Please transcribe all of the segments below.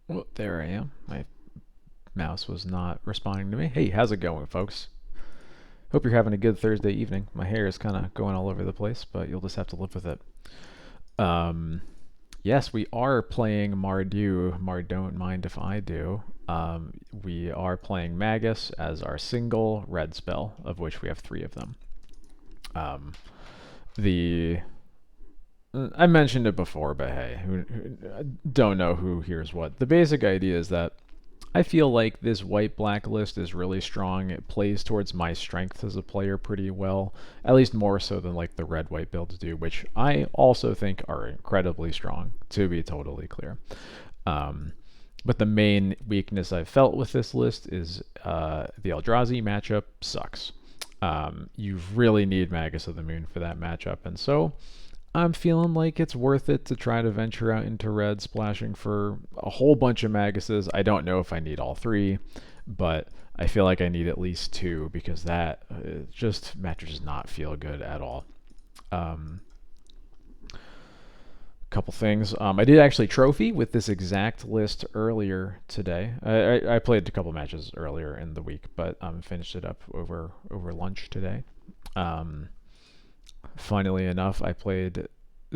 Well, there I am. My mouse was not responding to me. Hey, how's it going, folks? Hope you're having a good Thursday evening. My hair is kind of going all over the place, but you'll just have to live with it. Um, yes, we are playing Mardu. Mar don't mind if I do. We are playing Magus as our single red spell, of which we have three of them. Um, the I mentioned it before, but hey, don't know who hears what. The basic idea is that I feel like this white-black list is really strong. It plays towards my strength as a player pretty well, at least more so than like the red-white builds do, which I also think are incredibly strong, to be totally clear. Um, but the main weakness I've felt with this list is the Eldrazi matchup sucks. You really need Magus of the Moon for that matchup, and so I'm feeling like it's worth it to try to venture out into red, splashing for a whole bunch of Maguses. I don't know if I need all three, but I feel like I need at least two because that just matches does not feel good at all. Um, Couple things. I did actually trophy with this exact list earlier today. I played a couple matches earlier in the week, but finished it up over lunch today. Um, Funnily enough, I played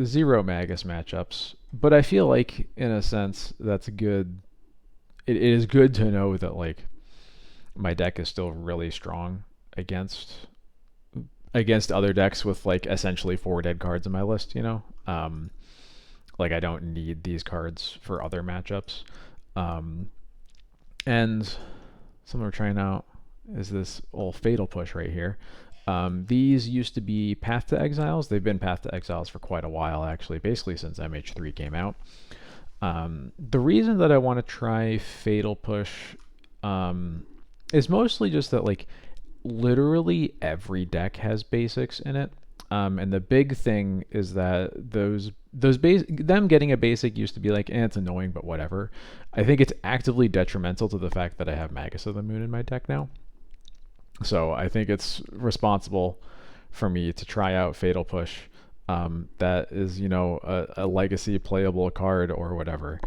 zero Magus matchups, but I feel like, in a sense, that's good. It is good to know that like my deck is still really strong against other decks with like essentially four dead cards in my list. Like I don't need these cards for other matchups. Um, and something we're trying out is this old Fatal Push right here. These used to be Path to Exiles. They've been Path to Exiles for quite a while, actually, basically since MH3 came out. The reason that I want to try Fatal Push is mostly just that, like, literally every deck has basics in it. And the big thing is that them getting a basic used to be like, it's annoying, but whatever. I think it's actively detrimental to the fact that I have Magus of the Moon in my deck now. So I think it's responsible for me to try out Fatal Push. That is, a legacy playable card or whatever.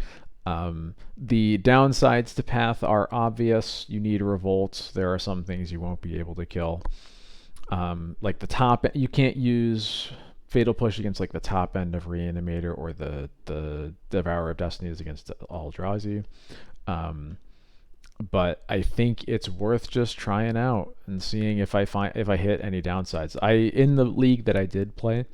The downsides to Path are obvious. You need Revolt. There are some things you won't be able to kill. Like the top, you can't use Fatal Push against like the top end of Reanimator or the Devourer of Destinies against Eldrazi. But I think it's worth just trying out and seeing if I hit any downsides. In the league that I did play,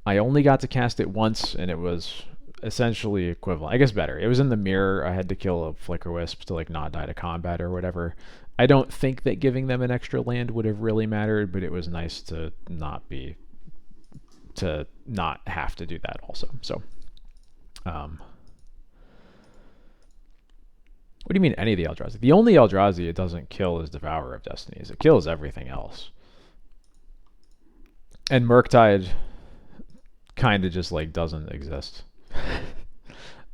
I only got to cast it once, and it was essentially equivalent. I guess better. It was in the mirror. I had to kill a Flicker Wisp to like not die to combat or whatever. I don't think that giving them an extra land would have really mattered, but it was nice to not have to do that also. So, what do you mean any of the Eldrazi? The only Eldrazi it doesn't kill is Devourer of Destinies. It kills everything else. And Murktide kind of just like doesn't exist.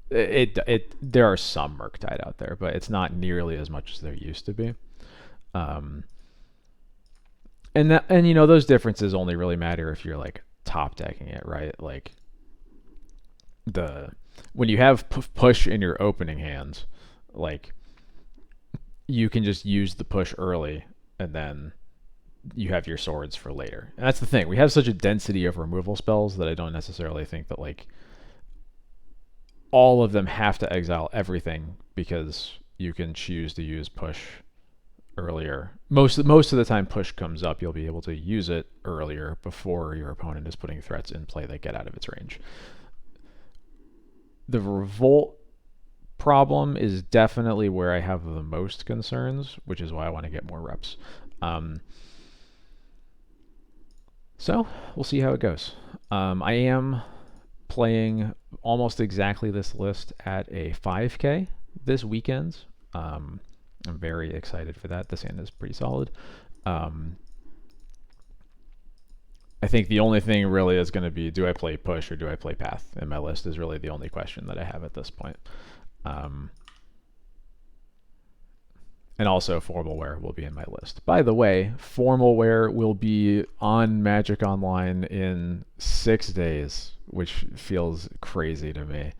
There are some Murktide out there, but it's not nearly as much as there used to be. And those differences only really matter if you're like top decking it, right? Like when you have push in your opening hands, like you can just use the push early and then you have your swords for later. And that's the thing. We have such a density of removal spells that I don't necessarily think that like all of them have to exile everything because you can choose to use push earlier. Most of the time push comes up, you'll be able to use it earlier before your opponent is putting threats in play that get out of its range. The Revolt problem is definitely where I have the most concerns, which is why I want to get more reps. So we'll see how it goes. I am playing almost exactly this list at a 5K this weekend. I'm very excited for that. This hand is pretty solid. I think the only thing really is going to be, do I play push or do I play path in my list is really the only question that I have at this point. And also Formal Wear will be in my list. By the way, Formal Wear will be on Magic Online in 6 days, which feels crazy to me.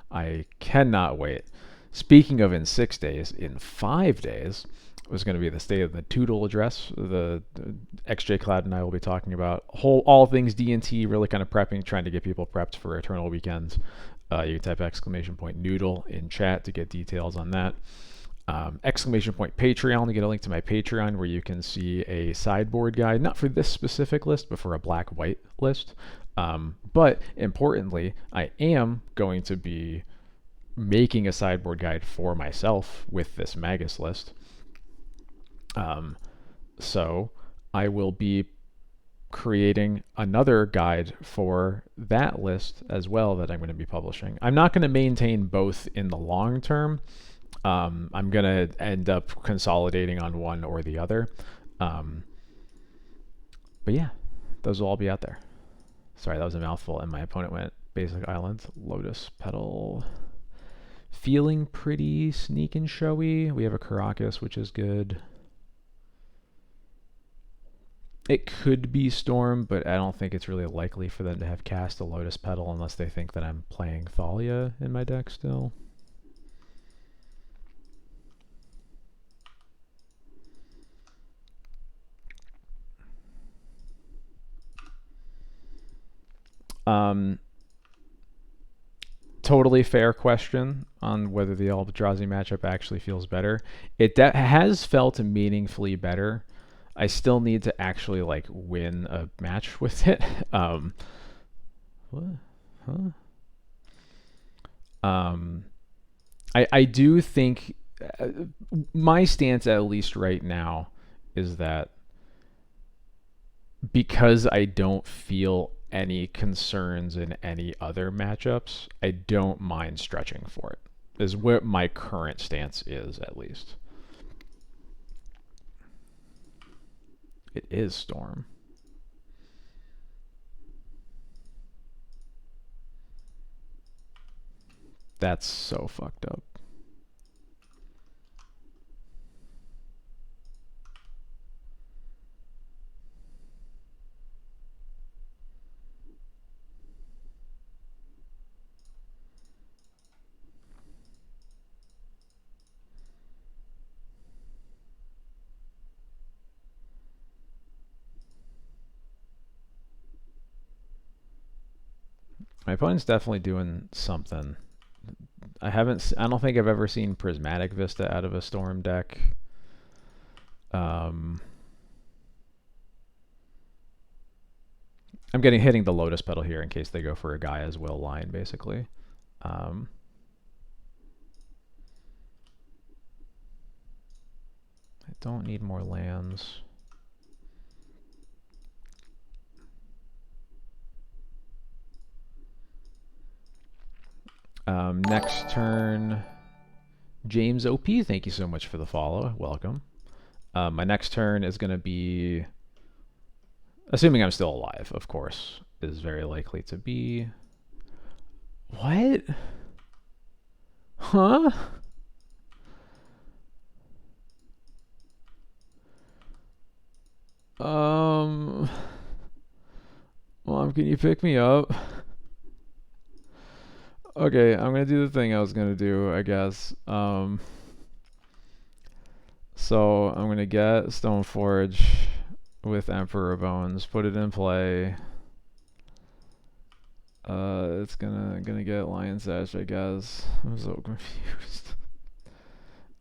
I cannot wait Speaking of in 6 days, in 5 days was going to be the State of the Toodle address. The XJ Cloud and I will be talking about all things D&T, really kind of prepping, trying to get people prepped for Eternal Weekends. You can type !noodle in chat to get details on that. Patreon to get a link to my Patreon where you can see a sideboard guide, not for this specific list, but for a black-white list. But importantly, I am going to be making a sideboard guide for myself with this Magus list. So I will be creating another guide for that list as well that I'm going to be publishing. I'm not going to maintain both in the long term. I'm going to end up consolidating on one or the other. But yeah, those will all be out there. Sorry, that was a mouthful, and my opponent went Basic Island, Lotus Petal. Feeling pretty sneak and showy. We have a Caracas, which is good. It could be Storm, but I don't think it's really likely for them to have cast a Lotus Petal unless they think that I'm playing Thalia in my deck still. Totally fair question on whether the Eldrazi matchup actually feels better. It has felt meaningfully better. I still need to actually like win a match with it. What? Huh? I do think my stance, at least right now, is that because I don't feel any concerns in any other matchups, I don't mind stretching for it. Is what my current stance is, at least. It is Storm. That's so fucked up. My opponent's definitely doing something. I don't think I've ever seen Prismatic Vista out of a Storm deck. I'm hitting the Lotus Petal here in case they go for a Gaia's Will line, basically. I don't need more lands. Next turn, James OP, thank you so much for the follow. Welcome. My next turn is going to be, assuming I'm still alive, of course, is very likely to be... What? Huh? Mom, can you pick me up? Okay, I'm gonna do the thing I was gonna do, I guess. So I'm gonna get Stoneforge with Emperor Bones, put it in play. It's gonna get Lion Sash, I guess. I'm so confused.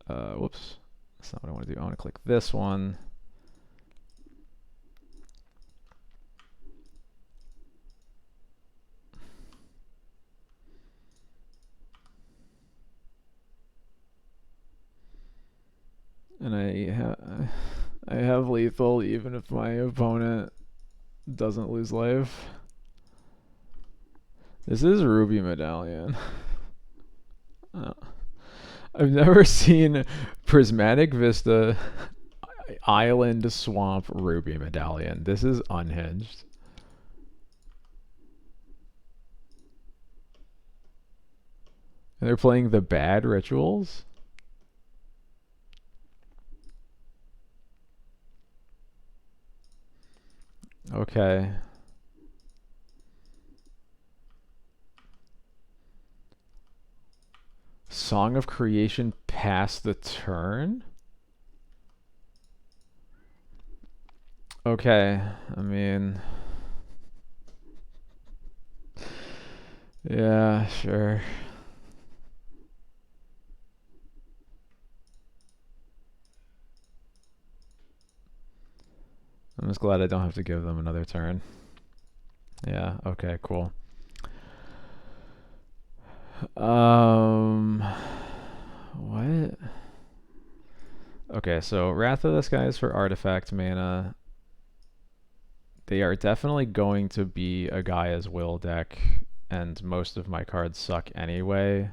Whoops. That's not what I want to do. I want to click this one. And I have lethal even if my opponent doesn't lose life. This is Ruby Medallion. Oh. I've never seen Prismatic Vista Island Swamp Ruby Medallion. This is unhinged. And they're playing the bad rituals? Okay. Song of Creation pass the turn? Okay, I mean... Yeah, sure. I'm just glad I don't have to give them another turn. Yeah, okay, cool. What? Okay, so Wrath of the Skies for artifact mana. They are definitely going to be a Gaia's Will deck, and most of my cards suck anyway.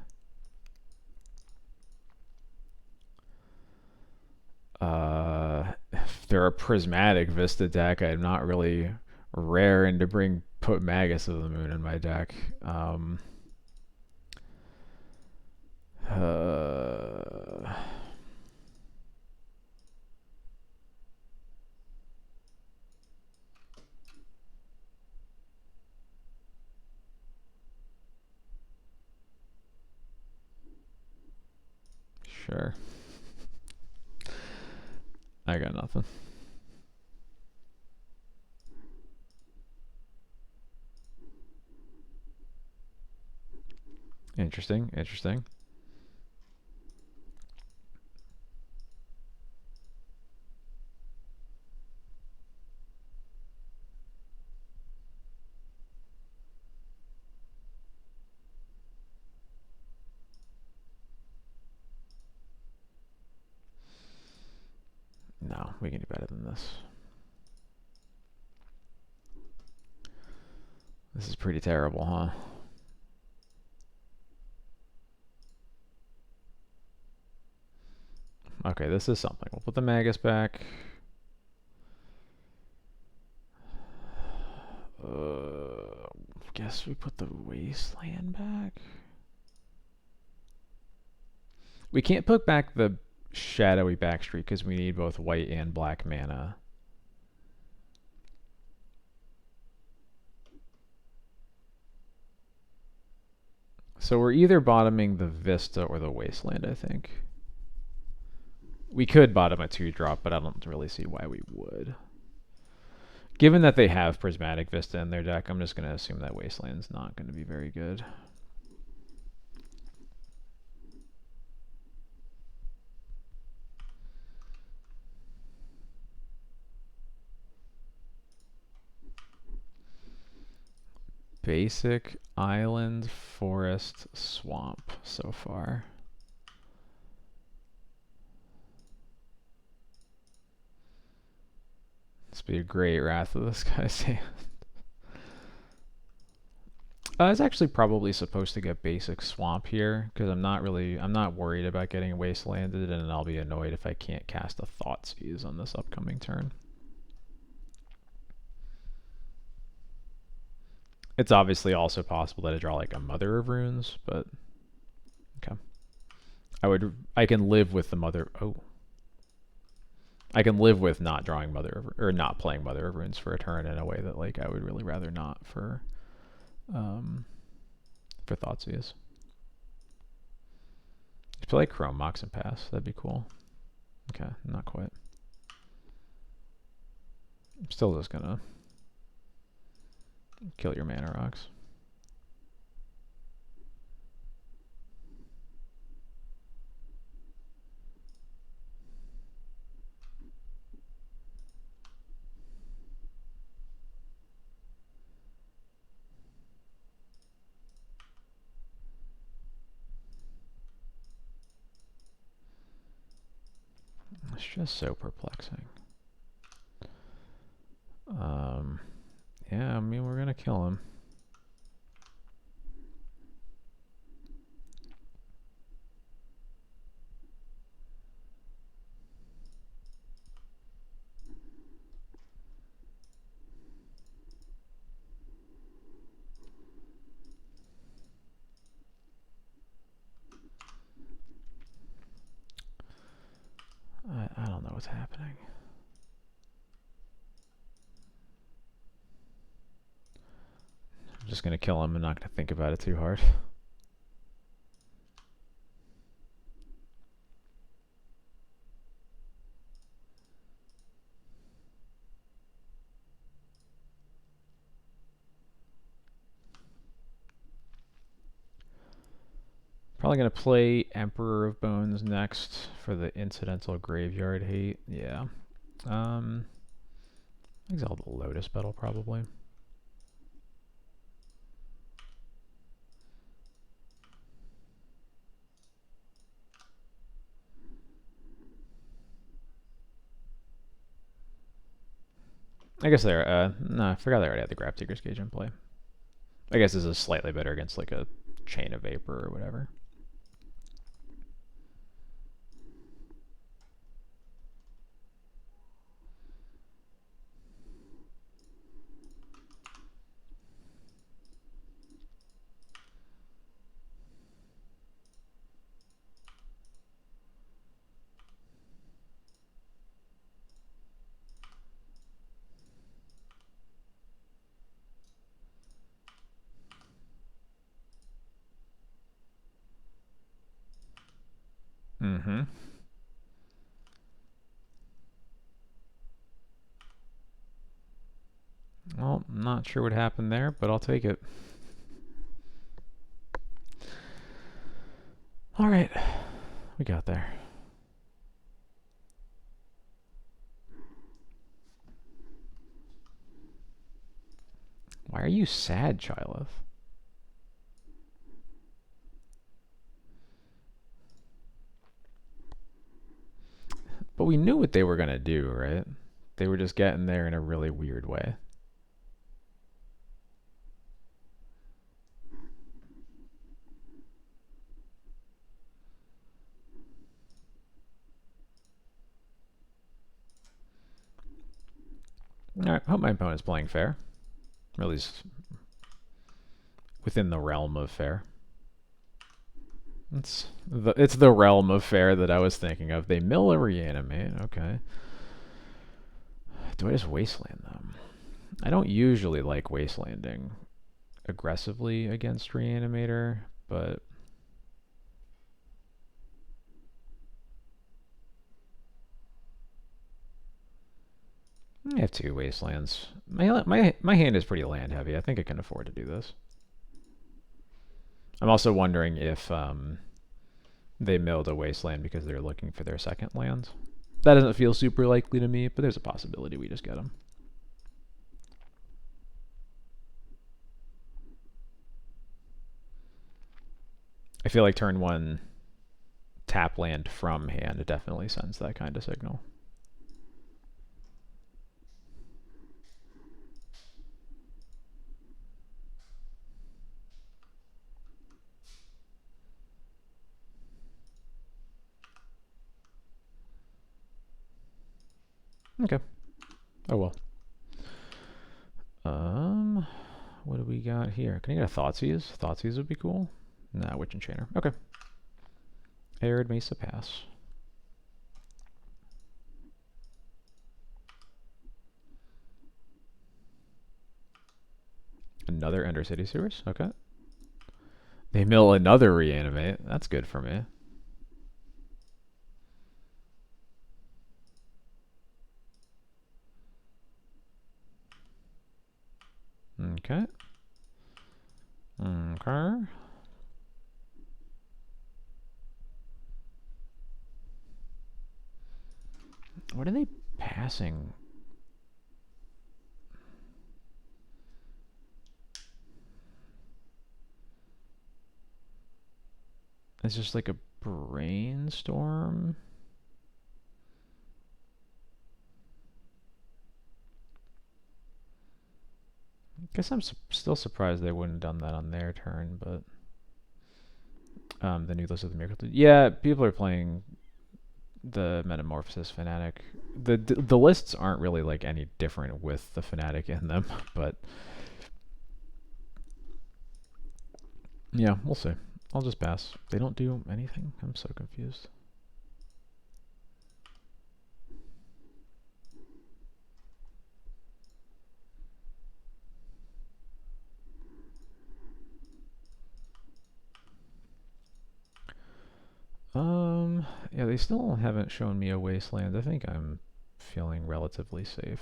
If they're a Prismatic Vista deck, I'm not really raring to put Magus of the Moon in my deck. Uh, sure. I got nothing. Interesting, interesting. No, we can do better than this. This is pretty terrible, huh? Okay, this is something. We'll put the Magus back. Guess we put the Wasteland back. We can't put back the Shadowy Backstreet because we need both white and black mana. So we're either bottoming the Vista or the Wasteland, I think. We could bottom a 2-drop, but I don't really see why we would. Given that they have Prismatic Vista in their deck, I'm just going to assume that Wasteland's not going to be very good. Basic island, forest, swamp so far. This would be a great Wrath of the Skies hand. I was actually probably supposed to get basic swamp here because I'm not worried about getting wastelanded, and I'll be annoyed if I can't cast a Thoughtseize on this upcoming turn. It's obviously also possible that I draw like a Mother of Runes, but okay. I can live with the Mother. Oh, I can live with not drawing not playing Mother of Runes for a turn in a way that like I would really rather not for Thoughtseize. Just play like Chrome Mox and pass. That'd be cool. Okay, not quite. I'm still just gonna kill your mana rocks. It's just so perplexing. Yeah, I mean, we're gonna kill him. I don't know what's happening. I'm just gonna kill him and not gonna think about it too hard. Probably going to play Emperor of Bones next for the incidental graveyard hate. Yeah. Exile the Lotus Petal probably. I guess they're, no, I forgot they already had the Grafdigger's Cage in play. I guess this is slightly better against like a Chain of Vapor or whatever. Mm-hmm. Well, not sure what happened there, but I'll take it. All right, we got there. Why are you sad, Chyleth? But we knew what they were going to do, right? They were just getting there in a really weird way. Alright, hope my opponent's playing fair. Or at least within the realm of fair. It's the realm of fair that I was thinking of. They mill a Reanimate, okay. Do I just wasteland them? I don't usually like wastelanding aggressively against Reanimator, but I have 2 wastelands. My hand is pretty land heavy. I think I can afford to do this. I'm also wondering if they milled a wasteland because they're looking for their second land. That doesn't feel super likely to me, but there's a possibility we just get them. I feel like turn 1 tap land from hand definitely sends that kind of signal. Okay. Oh well. What do we got here? Can I get a Thoughtseize? Thoughtseize would be cool. Nah, Witch Enchanter. Okay. Arid Mesa pass. Another Undercity Sewers. Okay. They mill another Reanimate. That's good for me. Okay. Okay. What are they passing? It's just like a brainstorm. Guess I'm still surprised they wouldn't have done that on their turn, but the new list of the Miracle. Yeah, people are playing the Metamorphosis Fanatic. The lists aren't really like any different with the Fanatic in them, but yeah, we'll see. I'll just pass. They don't do anything? I'm so confused. Yeah, they still haven't shown me a wasteland. I think I'm feeling relatively safe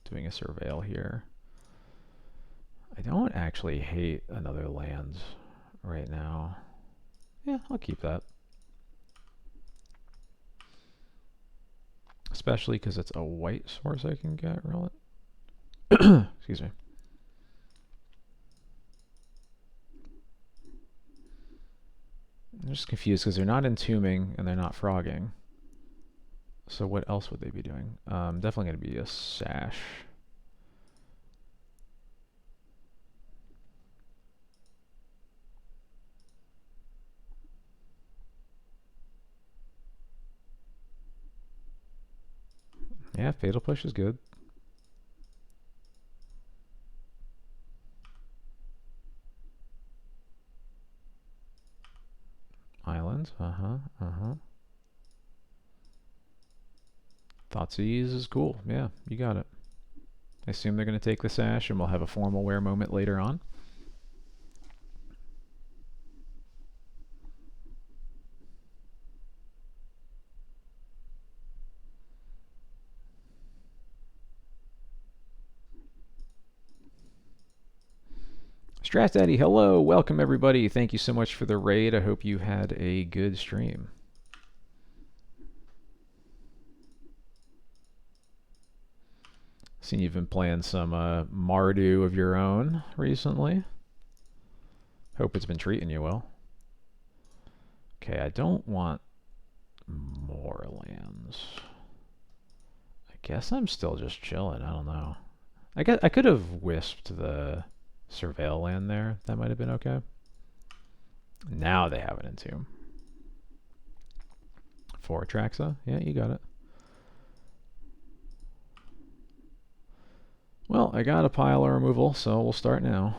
doing a surveil here. I don't actually hate another land right now. Yeah, I'll keep that. Especially because it's a white source I can get, really. Excuse me. I'm just confused because they're not entombing and they're not frogging. So what else would they be doing? Definitely going to be a sash. Yeah, Fatal Push is good. Islands, uh-huh. Thoughtseize is cool. Yeah, you got it. I assume they're going to take the sash and we'll have a formal wear moment later on. Strat Daddy, hello, welcome everybody. Thank you so much for the raid. I hope you had a good stream. Seen you've been playing some Mardu of your own recently. Hope it's been treating you well. Okay, I don't want more lands. I guess I'm still just chilling. I don't know. I could have wisped the Surveil land there. That might have been okay. Now they have it in Tomb. 4 Traxa? Yeah, you got it. Well, I got a pile of removal, so we'll start now.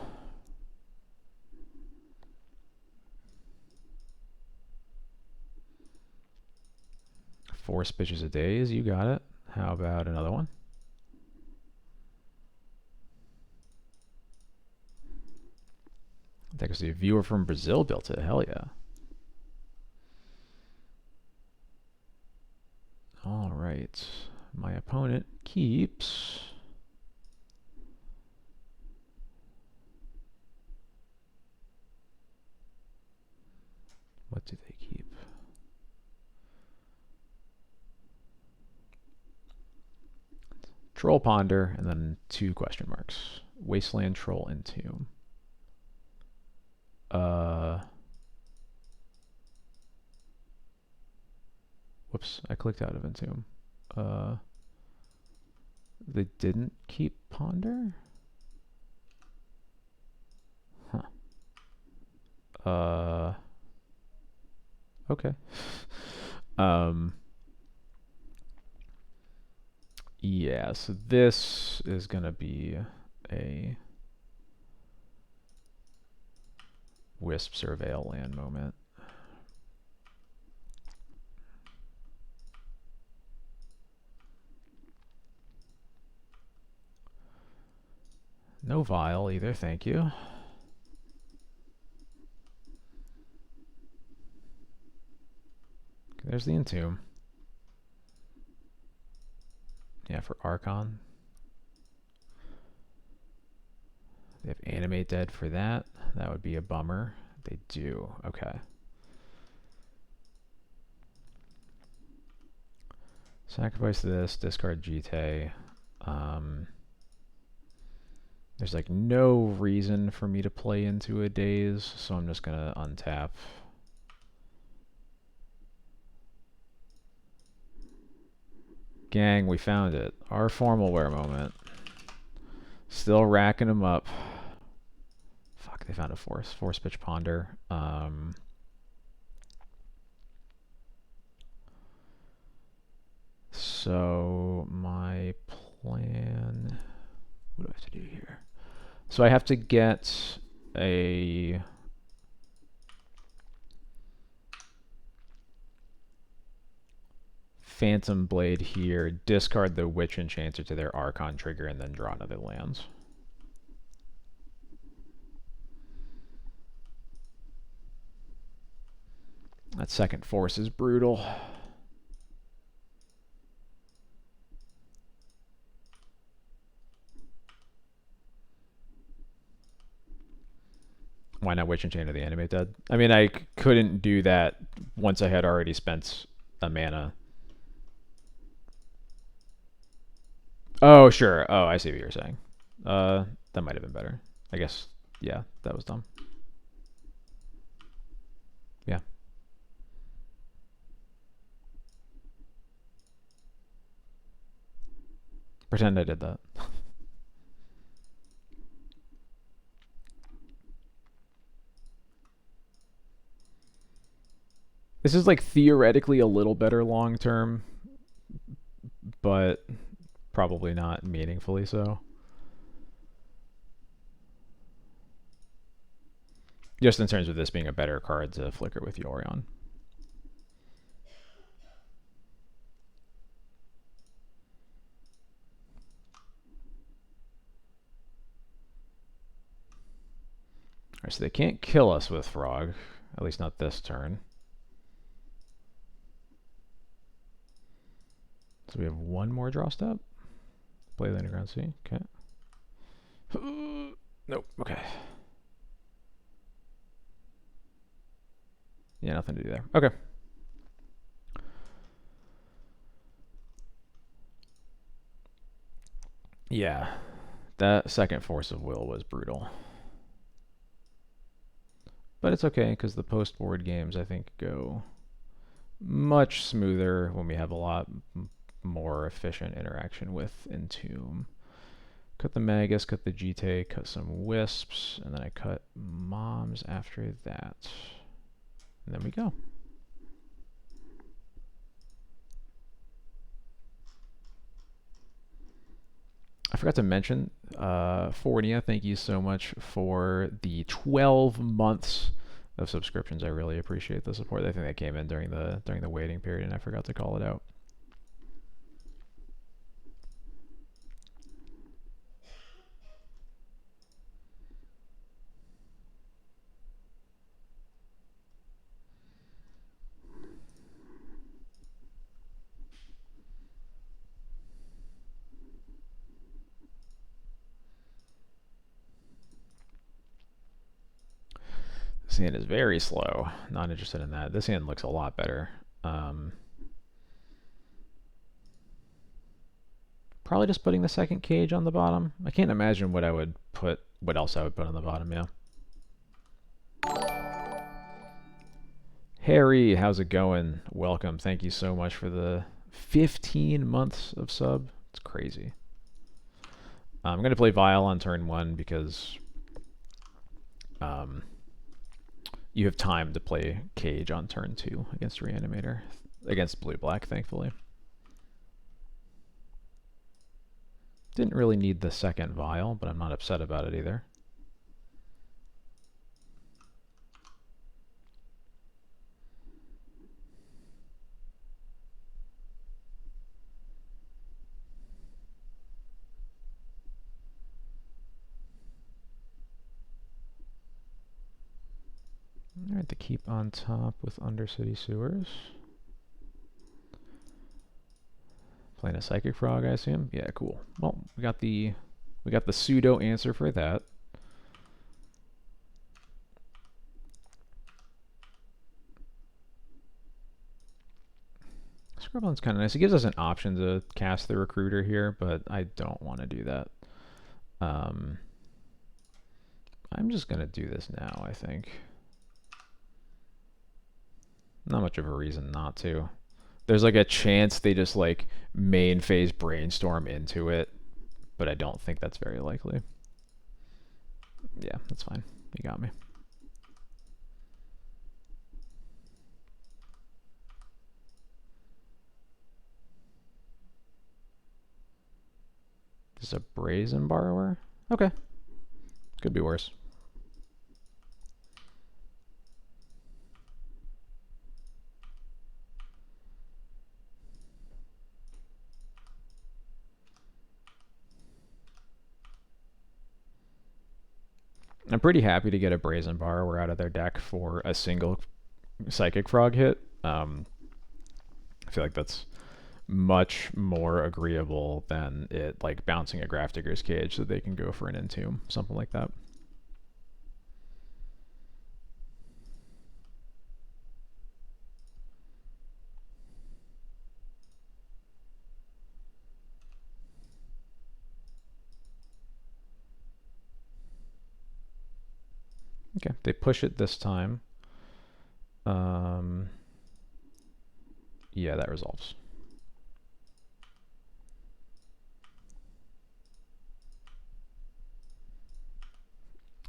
Four pitches a days, you got it. How about another one? I think it's a viewer from Brazil built it. Hell yeah. All right. My opponent keeps... What do they keep? Troll Ponder, and then 2 question marks. Wasteland, Troll, and Tomb. Whoops, I clicked out of Entomb. They didn't keep Ponder? Huh. Okay. Yeah, so this is gonna be a Wisp Surveil land moment. No Vial either, thank you. Okay, there's the Entomb. Yeah, for Archon. They have Animate Dead for that. That would be a bummer. They do. Okay. Sacrifice this, discard GT. There's like no reason for me to play into a daze, so I'm just gonna untap. Gang, we found it. Our formal wear moment. Still racking them up. Fuck, they found a force pitch ponder. So my plan, what do I have to do here? So I have to get a Phantom Blade here, discard the Witch Enchanter to their Archon trigger, and then draw another lands. That second force is brutal. Why not Witch Enchant of the Animate Dead? I mean, I couldn't do that once I had already spent a mana. Oh, sure. Oh, I see what you're saying. That might have been better. I guess, yeah, that was dumb. Yeah. Pretend I did that. This is like theoretically a little better long term, but probably not meaningfully so. Just in terms of this being a better card to flicker with Yorion. Alright, so they can't kill us with Frog, at least not this turn. So we have one more draw step. Play the underground sea. Okay. Nope. Okay. Yeah, nothing to do there. Okay. Yeah. That second Force of Will was brutal. But it's okay, because the post-board games, I think, go much smoother when we have a lot more efficient interaction with Entomb. Cut the Magus, cut the GT, cut some Wisps, and then I cut Moms after that. And then we go. I forgot to mention, Fornia, thank you so much for the 12 months of subscriptions. I really appreciate the support. I think that came in during the waiting period, and I forgot to call it out. This hand is very slow. Not interested in that. This hand looks a lot better. Probably just putting the second cage on the bottom. I can't imagine what else I would put on the bottom, yeah. Harry, how's it going? Welcome. Thank you so much for the 15 months of sub. It's crazy. I'm going to play Vial on turn 1 because you have time to play Cage on turn 2 against Reanimator. Against blue-black, thankfully. Didn't really need the second Vial, but I'm not upset about it either. Alright, to keep on top with Undercity Sewers. Playing a Psychic Frog, I assume? Yeah, cool. Well, we got the pseudo answer for that. Scribblin's kind of nice. It gives us an option to cast the Recruiter here, but I don't want to do that. I'm just going to do this now, I think. Not much of a reason not to. There's like a chance they just like main phase Brainstorm into it, but I don't think that's very likely. Yeah, that's fine. You got me. This is a Brazen Borrower? Okay. Could be worse. I'm pretty happy to get a Brazen Borrower out of their deck for a single Psychic Frog hit. I feel like that's much more agreeable than it like bouncing a Grafdigger's Cage so they can go for an Entomb, something like that. Okay, they push it this time. Yeah, that resolves.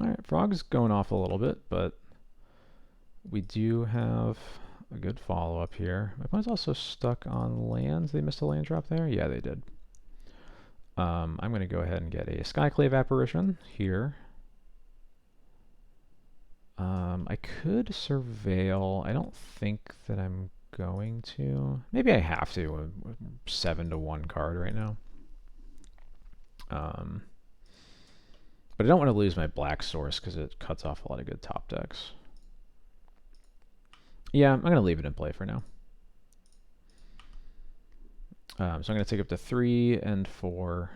Alright, Frog's going off a little bit, but we do have a good follow-up here. My opponent's also stuck on lands. They missed a land drop there? Yeah, they did. I'm going to go ahead and get a Skyclave Apparition here. I could Surveil. I don't think that I'm going to. Maybe I have to. 7-1 card right now. But I don't want to lose my black source because it cuts off a lot of good top decks. Yeah, I'm going to leave it in play for now. So I'm going to take up to 3 and 4.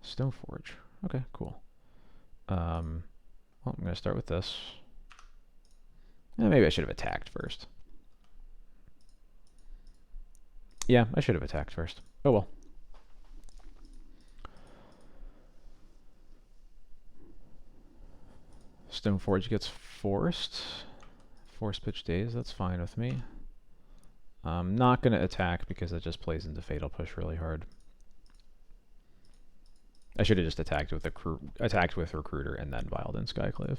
Stoneforge. Okay, cool. Well, I'm going to start with this. Maybe I should have attacked first. Yeah, I should have attacked first. Oh well. Stoneforge gets forced. Force pitch days, that's fine with me. I'm not going to attack because it just plays into Fatal Push really hard. I should have just attacked with Recruiter and then Viled in Skyclave.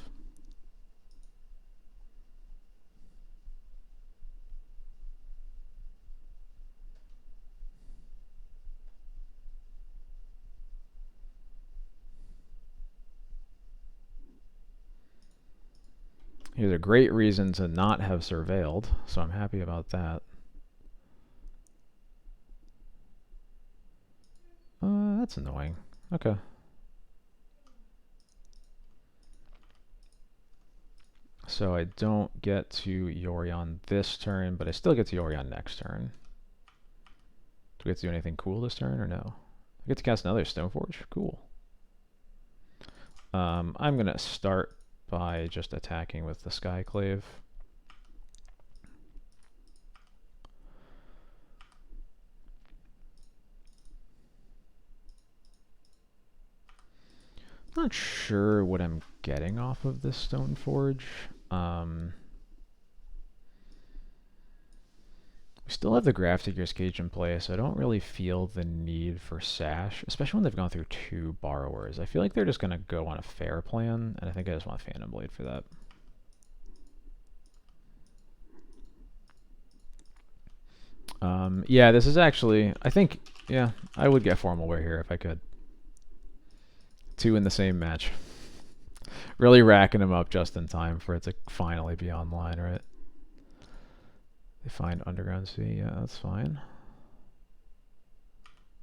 Here's a great reason to not have Surveilled, so I'm happy about that. That's annoying. Okay. So I don't get to Yorion this turn, but I still get to Yorion next turn. Do we get to do anything cool this turn or no? I get to cast another Stoneforge? Cool. I'm going to start by just attacking with the Skyclave. Not sure what I'm getting off of this Stoneforge. We still have the Grafdigger's Cage in play, so I don't really feel the need for Sash, especially when they've gone through 2 Borrowers. I feel like they're just going to go on a fair plan, and I think I just want Phantom Blade for that. Yeah, this is actually, I think, yeah, I would get Formal Wear here if I could. 2 in the same match. Really racking them up just in time for it to finally be online, right? They find Underground Sea. Yeah, that's fine.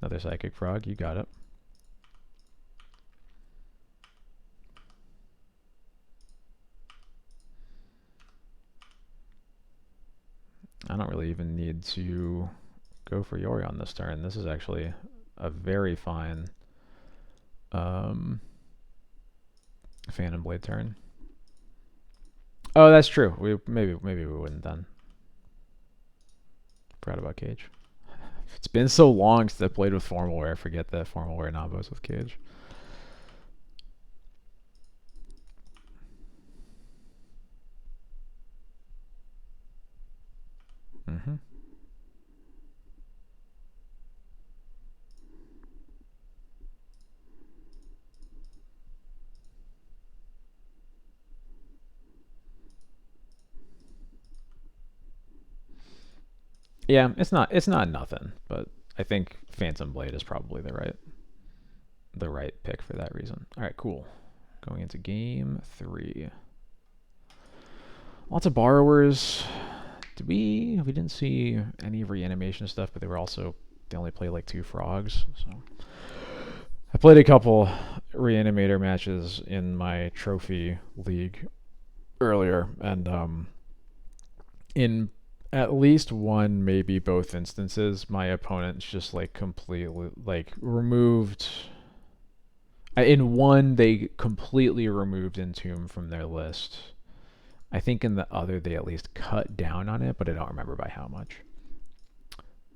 Another Psychic Frog. You got it. I don't really even need to go for Yorion this turn. This is actually a very fine Phantom Blade turn. Oh, that's true. Maybe we wouldn't then. Forgot about Cage. It's been so long since I played with Formal Wear. I forget that Formal Wear Nabos with Cage. Mm-hmm. Yeah, it's not nothing, but I think Phantom Blade is probably the right pick for that reason. All right, cool. Going into game 3. Lots of Borrowers. We didn't see any reanimation stuff, but they only play like 2 frogs. So I played a couple Reanimator matches in my trophy league earlier, and in at least one, maybe both instances, my opponents just like completely like removed. In one, they completely removed Entomb from their list. I think in the other, they at least cut down on it, but I don't remember by how much.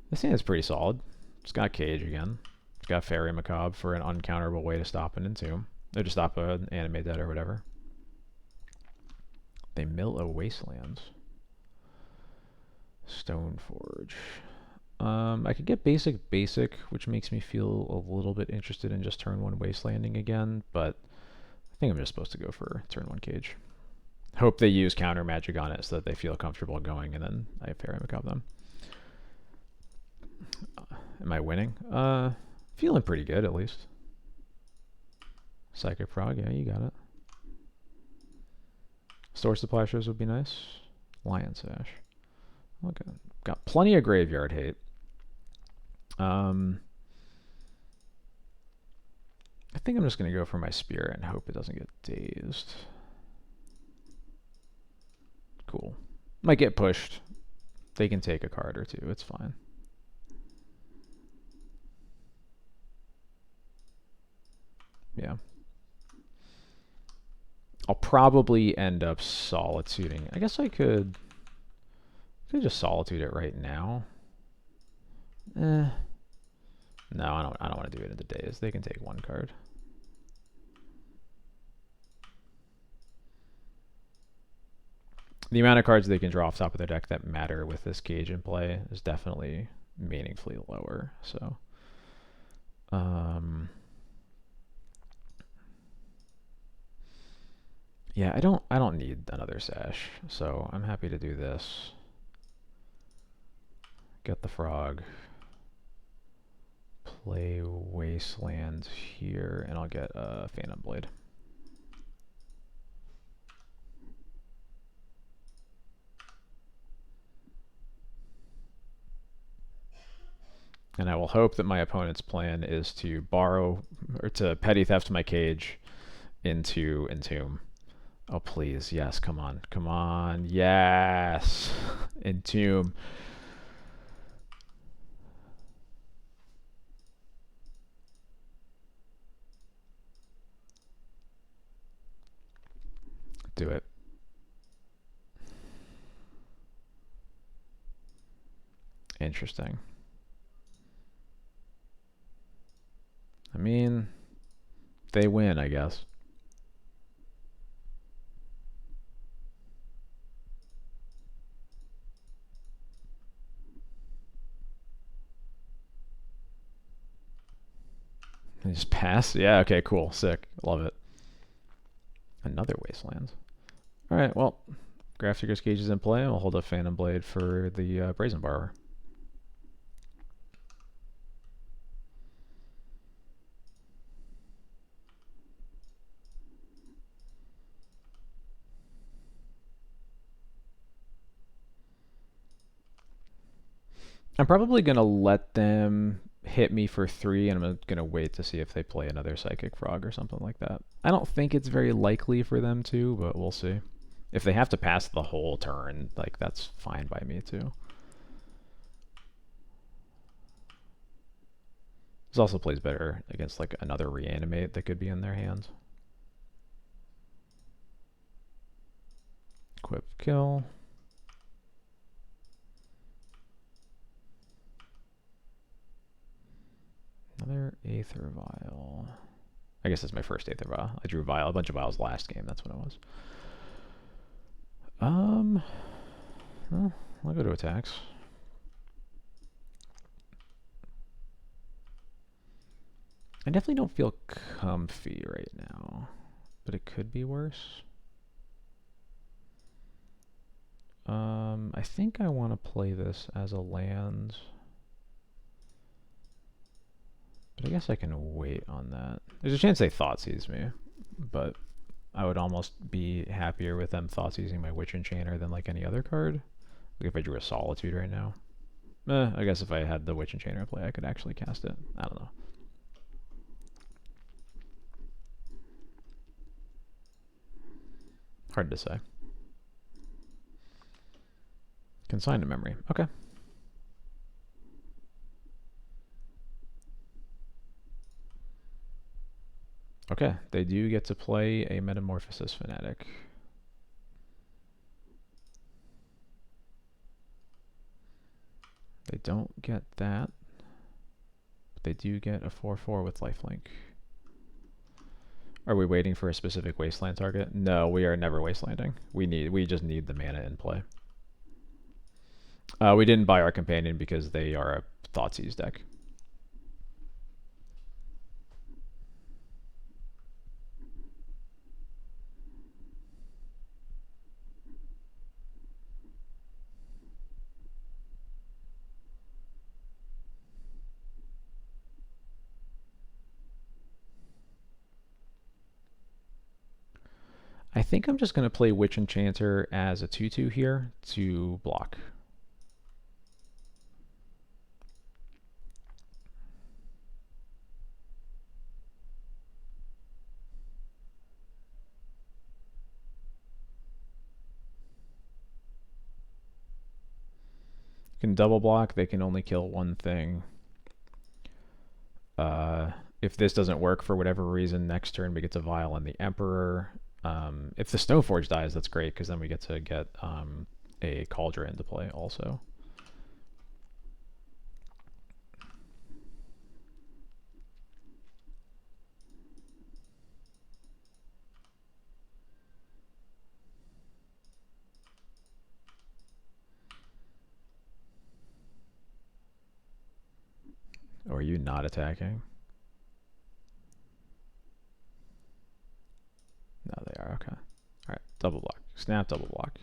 This hand is pretty solid. It's got Cage again. It's got Fairy Macabre for an uncounterable way to stop an Entomb. Or just stop an animate that or whatever. They mill a wasteland. Stoneforge. I could get basic, which makes me feel a little bit interested in just turn 1 wastelanding again, but I think I'm just supposed to go for turn 1 cage. Hope they use counter magic on it so that they feel comfortable going, and then I paramacop them. Am I winning? Feeling pretty good at least. Psychic Frog, yeah, you got it. Store supply shows would be nice. Lion Sash. Okay, got plenty of graveyard hate. I think I'm just gonna go for my Spirit and hope it doesn't get dazed. Cool. Might get pushed. They can take a card or two. It's fine. Yeah. I'll probably end up solituding. I guess I could just solitude it right now. No, I don't want to do it in the days. They can take 1 card. The amount of cards they can draw off top of their deck that matter with this cage in play is definitely meaningfully lower. So, yeah, I don't need another Sash, so I'm happy to do this. Get the frog. Play Wasteland here, and I'll get a Phantom Blade. And I will hope that my opponent's plan is to borrow, or to petty theft my cage into Entomb. Oh, please. Yes, come on. Come on. Yes. Entomb. Do it. Interesting. I mean, they win, I guess. They just pass? Yeah, okay, cool. Sick. Love it. Another Wasteland. Alright, well, Grafdigger's Cage is in play. I'll hold a Phantom Blade for the Brazen Borrower. I'm probably going to let them hit me for 3, and I'm going to wait to see if they play another Psychic Frog or something like that. I don't think it's very likely for them to, but we'll see. If they have to pass the whole turn, like, that's fine by me too. This also plays better against like another Reanimate that could be in their hands. Equip kill. Another Aether Vial. I guess that's my first Aether Vial. I drew a bunch of vials last game. That's what it was. Well, I'll go to attacks. I definitely don't feel comfy right now, but it could be worse. I think I want to play this as a land, but I guess I can wait on that. There's a chance they Thoughtseize me, but I would almost be happier with them Thoughtseizing my Witch Enchanter than like any other card. Like if I drew a Solitude right now. I guess if I had the Witch Enchanter in play, I could actually cast it. I don't know. Hard to say. Consign to memory. Okay. Okay, they do get to play a Metamorphosis Fanatic. They don't get that, but they do get a 4/4 with lifelink. Are we waiting for a specific wasteland target? No, we are never wastelanding. We just need the mana in play. We didn't buy our companion because they are a Thoughtseize deck. I think I'm just going to play Witch Enchanter as a 2/2 here to block. Can double block. They can only kill one thing. If this doesn't work for whatever reason, next turn we get to Vial and the Emperor. If the Stoneforge dies, that's great because then we get to get a Cauldron into play also. Or are you not attacking? No, they are. Okay. All right. Double block. Snap, double block.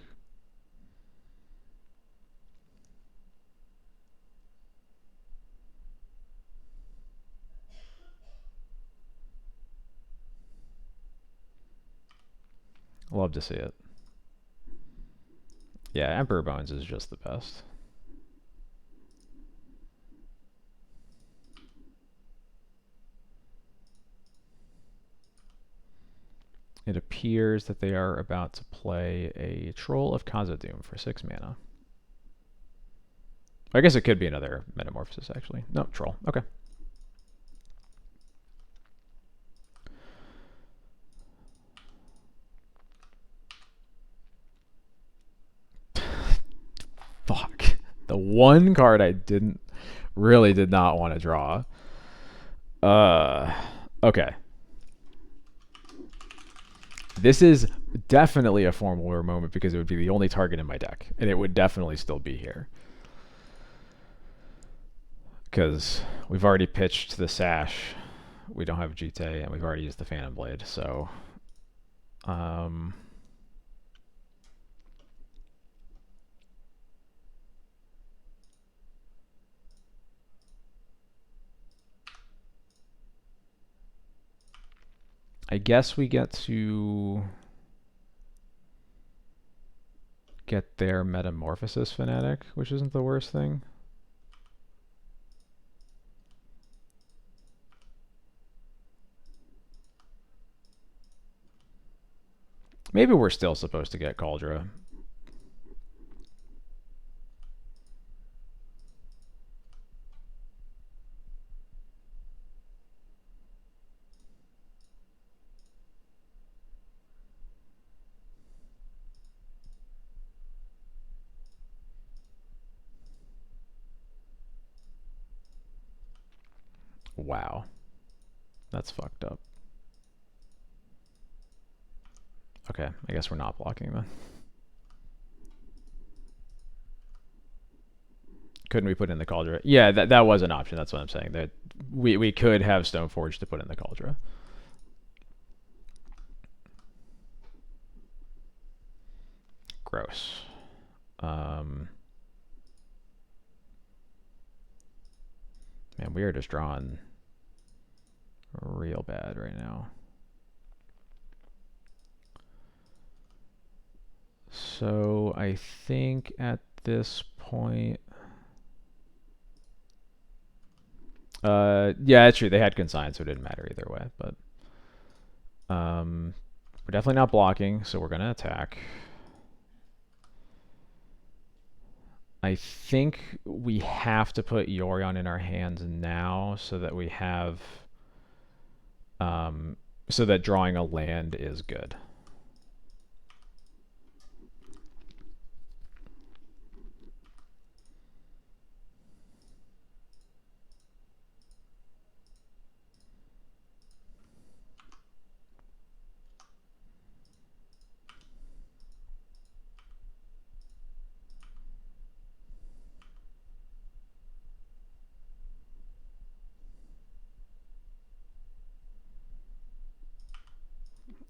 Love to see it. Yeah, Emperor Bones is just the best. It appears that they are about to play a Troll of Khazad-dûm for 6 mana. I guess it could be another Metamorphosis, actually. No, Troll. Okay. Fuck. The one card I really did not want to draw. Okay. This is definitely a Formal War moment because it would be the only target in my deck, and it would definitely still be here. Because we've already pitched the Sash, we don't have Jite, and we've already used the Phantom Blade, so... I guess we get to get their Metamorphosis Fanatic, which isn't the worst thing. Maybe we're still supposed to get Kaldra. Wow. That's fucked up. Okay, I guess we're not blocking then. Couldn't we put in the Cauldra? Yeah, that was an option. That's what I'm saying. That we could have Stoneforge to put in the Cauldra. Gross. Man, we are just drawing real bad right now. So I think at this point... yeah, that's true. They had consign, so it didn't matter either way. But we're definitely not blocking, so we're gonna attack. I think we have to put Yorion in our hands now, so that we have, so that drawing a land is good.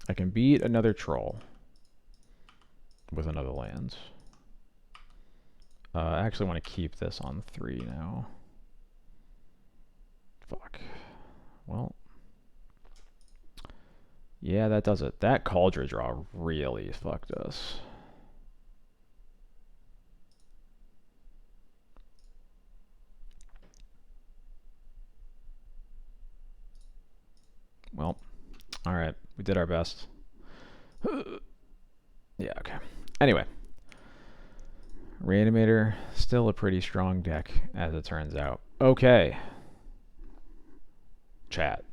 I can beat another troll with another land. I actually want to keep this on 3 now. Fuck. Well. Yeah, that does it. That Cauldron draw really fucked us. Well, alright. We did our best. Yeah, okay. Anyway. Reanimator, still a pretty strong deck, as it turns out. Okay. Chat.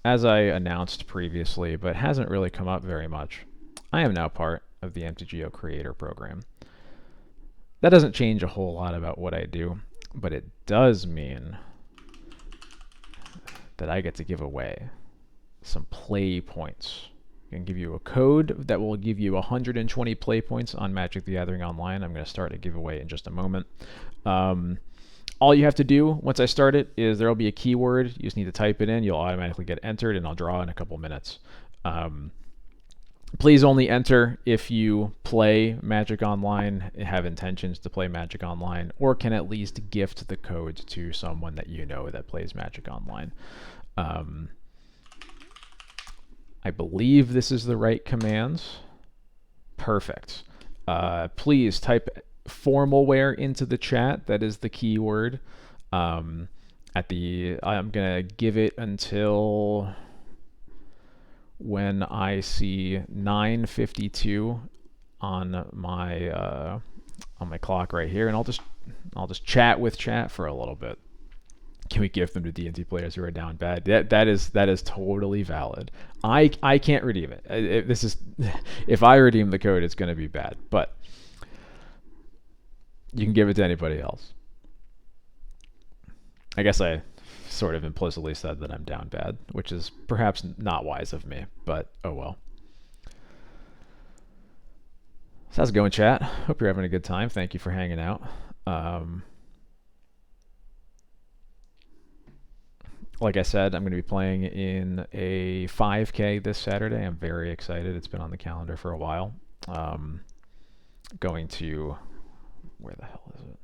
As I announced previously, but hasn't really come up very much, I am now part of the MTGO Creator Program. That doesn't change a whole lot about what I do, but it does mean that I get to give away some play points. I can give you a code that will give you 120 play points on Magic the Gathering Online. I'm going to start a giveaway in just a moment. All you have to do once I start it is there will be a keyword. You just need to type it in. You'll automatically get entered, and I'll draw in a couple minutes. Please only enter if you play Magic Online, have intentions to play Magic Online, or can at least gift the code to someone that you know that plays Magic Online. I believe this is the right commands. Perfect. Please type formalware into the chat. That is the keyword. I'm gonna give it until when I see 9:52 on my clock right here, and I'll just chat with chat for a little bit. Can we gift them to D&D players who are down bad? That is totally valid. I can't redeem it. If I redeem the code, it's going to be bad. But you can give it to anybody else. I guess I sort of implicitly said that I'm down bad, which is perhaps not wise of me. But oh well. So how's it going, chat? Hope you're having a good time. Thank you for hanging out. Like I said, I'm going to be playing in a 5K this Saturday. I'm very excited. It's been on the calendar for a while. Going to... Where the hell is it?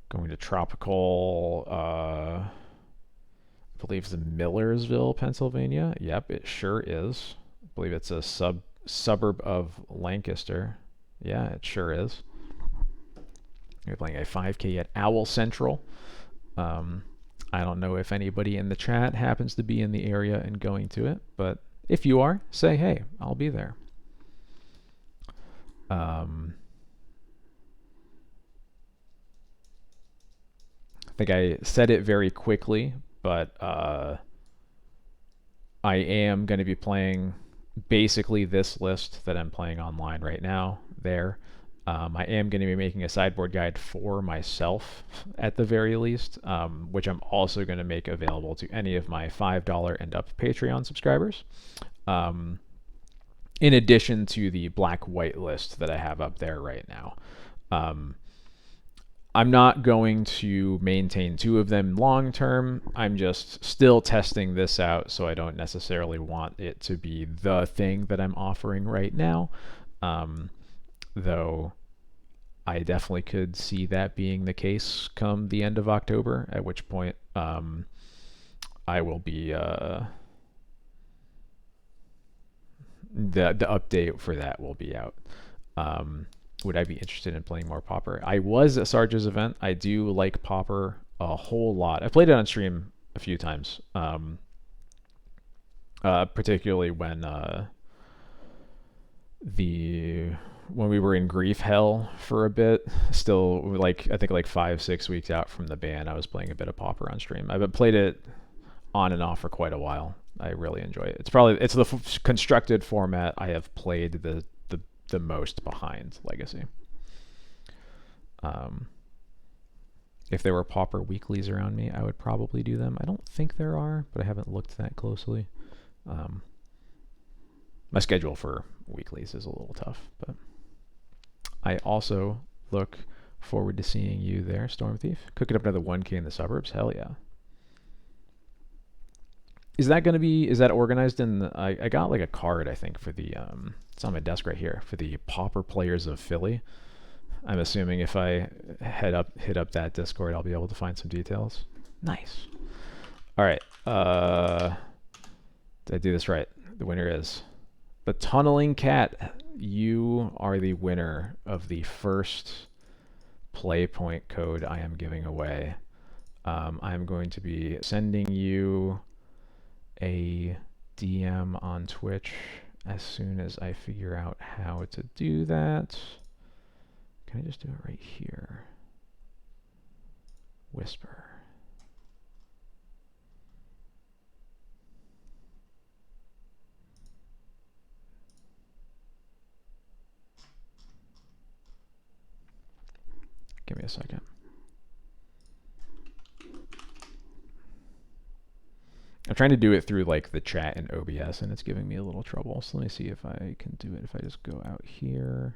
Going to Tropical... I believe it's in Millersville, Pennsylvania. Yep, it sure is. I believe it's a suburb of Lancaster. Yeah, it sure is. We're playing a 5K at Owl Central. I don't know if anybody in the chat happens to be in the area and going to it, but if you are, say, hey, I'll be there. I think I said it very quickly, but I am going to be playing basically this list that I'm playing online right now there. I am going to be making a sideboard guide for myself at the very least, which I'm also going to make available to any of my $5 and up Patreon subscribers. In addition to the black-white list that I have up there right now. I'm not going to maintain 2 of them long term. I'm just still testing this out, so I don't necessarily want it to be the thing that I'm offering right now. Though I definitely could see that being the case come the end of October, at which point I will be the update for that will be out. Would I be interested in playing more Pauper? I was at Sarge's event. I do like Pauper a whole lot. I played it on stream a few times, particularly when we were in grief hell for a bit. Still, I think 5-6 weeks out from the ban, I was playing a bit of Pauper on stream. I've played it on and off for quite a while. I really enjoy it. It's the constructed format I have played the most behind Legacy. If there were Pauper weeklies around me, I would probably do them. I don't think there are, but I haven't looked that closely. My schedule for weeklies is a little tough, but I also look forward to seeing you there, Storm Thief. Cooking up another 1K in the suburbs. Hell yeah. Is that going to be? Is that organized in? I got like a card, I think, for the It's on my desk right here for the Pauper Players of Philly. I'm assuming if I hit up that Discord, I'll be able to find some details. Nice. All right. Did I do this right? The winner is the Tunneling Cat. You are the winner of the first PlayPoint code I am giving away. I'm going to be sending you a DM on Twitch as soon as I figure out how to do that. Can I just do it right here? Whisper. Give me a second. I'm trying to do it through like the chat in OBS and it's giving me a little trouble. So let me see if I can do it if I just go out here.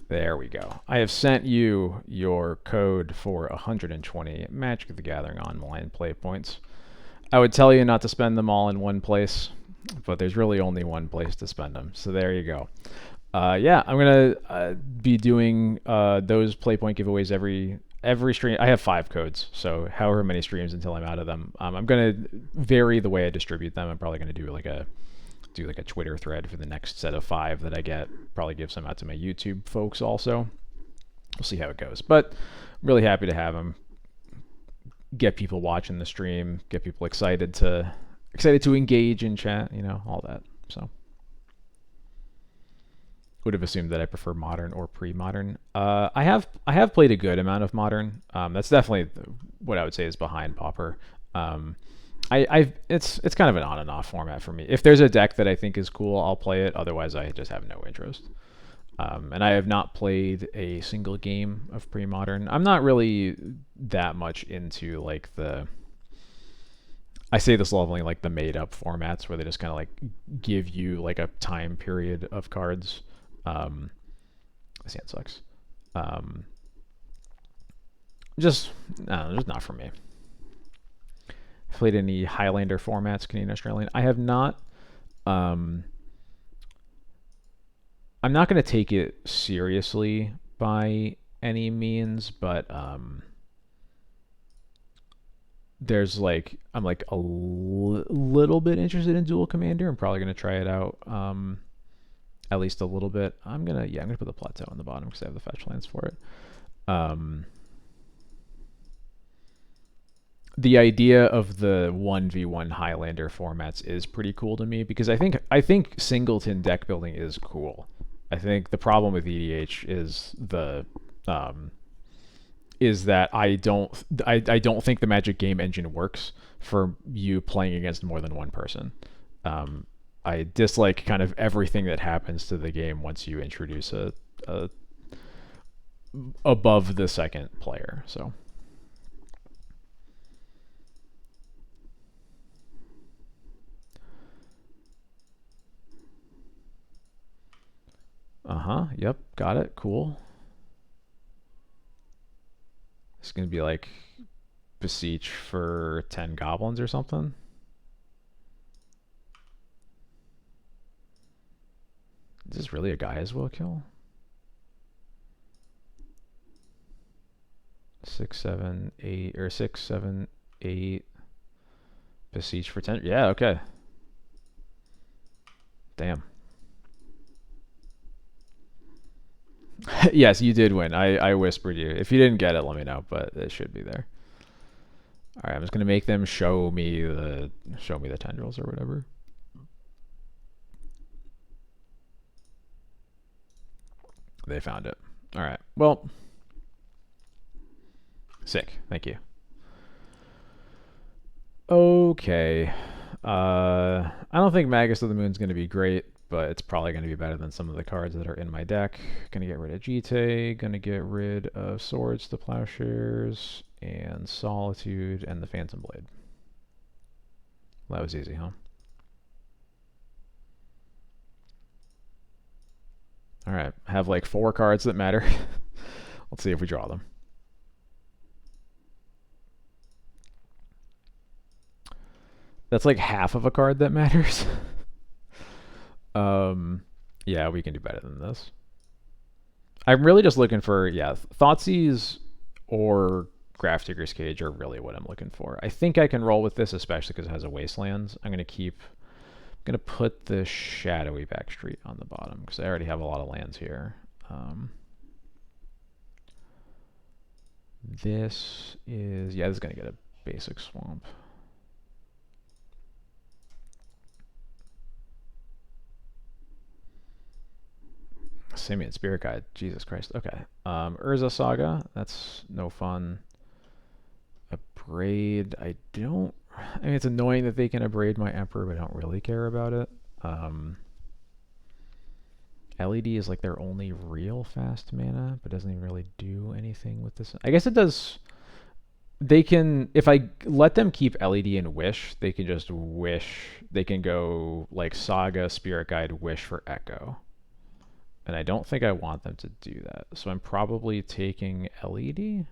There we go. I have sent you your code for 120 Magic the Gathering online play points. I would tell you not to spend them all in one place, but there's really only one place to spend them. So there you go. Yeah, I'm gonna be doing those play point giveaways every stream. I have 5 codes, so however many streams until I'm out of them. I'm gonna vary the way I distribute them. I'm probably gonna do like a Twitter thread for the next set of 5 that I get. Probably give some out to my YouTube folks also. We'll see how it goes. But I'm really happy to have them. Get people watching the stream, get people excited to engage in chat, you know, all that. So would have assumed that I prefer modern or pre-modern. I have played a good amount of modern. That's definitely what I would say is behind Pauper. It's kind of an on and off format for me. If there's a deck that I think is cool, I'll play it. Otherwise, I just have no interest. And I have not played a single game of pre-modern. I'm not really that much into like I say this leveling like the made up formats where they just kind of like give you like a time period of cards. This hand sucks. Just not for me. Played any Highlander formats, Canadian Australian? I have not. I'm not going to take it seriously by any means, but there's like I'm like a little bit interested in Dual Commander. I'm probably going to try it out at least a little bit. I'm gonna put the plateau on the bottom because I have the fetch lands for it. The idea of the 1v1 Highlander formats is pretty cool to me because I think singleton deck building is cool. I think the problem with EDH is that I don't think the Magic game engine works for you playing against more than one person. I dislike kind of everything that happens to the game once you introduce a above the second player. So. Yep, got it. Cool. It's gonna be like beseech for 10 goblins or something. Is this really a Gaia's Will kill? 6, 7, 8, or 6, 7, 8. Beseech for 10. Yeah, okay. Damn. Yes, you did win. I whispered you. If you didn't get it, let me know, but it should be there. All right, I'm just gonna make them show me the tendrils or whatever. They found it. All right. Well, sick. Thank you. Okay. I don't think Magus of the Moon's gonna be great, but it's probably going to be better than some of the cards that are in my deck. Going to get rid of Jite, going to get rid of Swords to Plowshares, and Solitude, and the Phantom Blade. Well, that was easy, huh? Alright, have like 4 cards that matter. Let's see if we draw them. That's like half of a card that matters. Yeah, we can do better than this. I'm really just looking for, yeah, Thoughtseize or Grafdigger's Cage are really what I'm looking for. I think I can roll with this, especially because it has a Wastelands. I'm going to put the Shadowy Backstreet on the bottom because I already have a lot of lands here. This is going to get a basic swamp. Simian Spirit Guide. Jesus Christ. Okay. Urza Saga. That's no fun. Abrade. I mean, it's annoying that they can abrade my Emperor, but I don't really care about it. LED is like their only real fast mana, but doesn't even really do anything with this. I guess it does. They can, if I let them keep LED and Wish, they can just Wish. They can go like Saga, Spirit Guide, Wish for Echo. And I don't think I want them to do that. So I'm probably taking LED.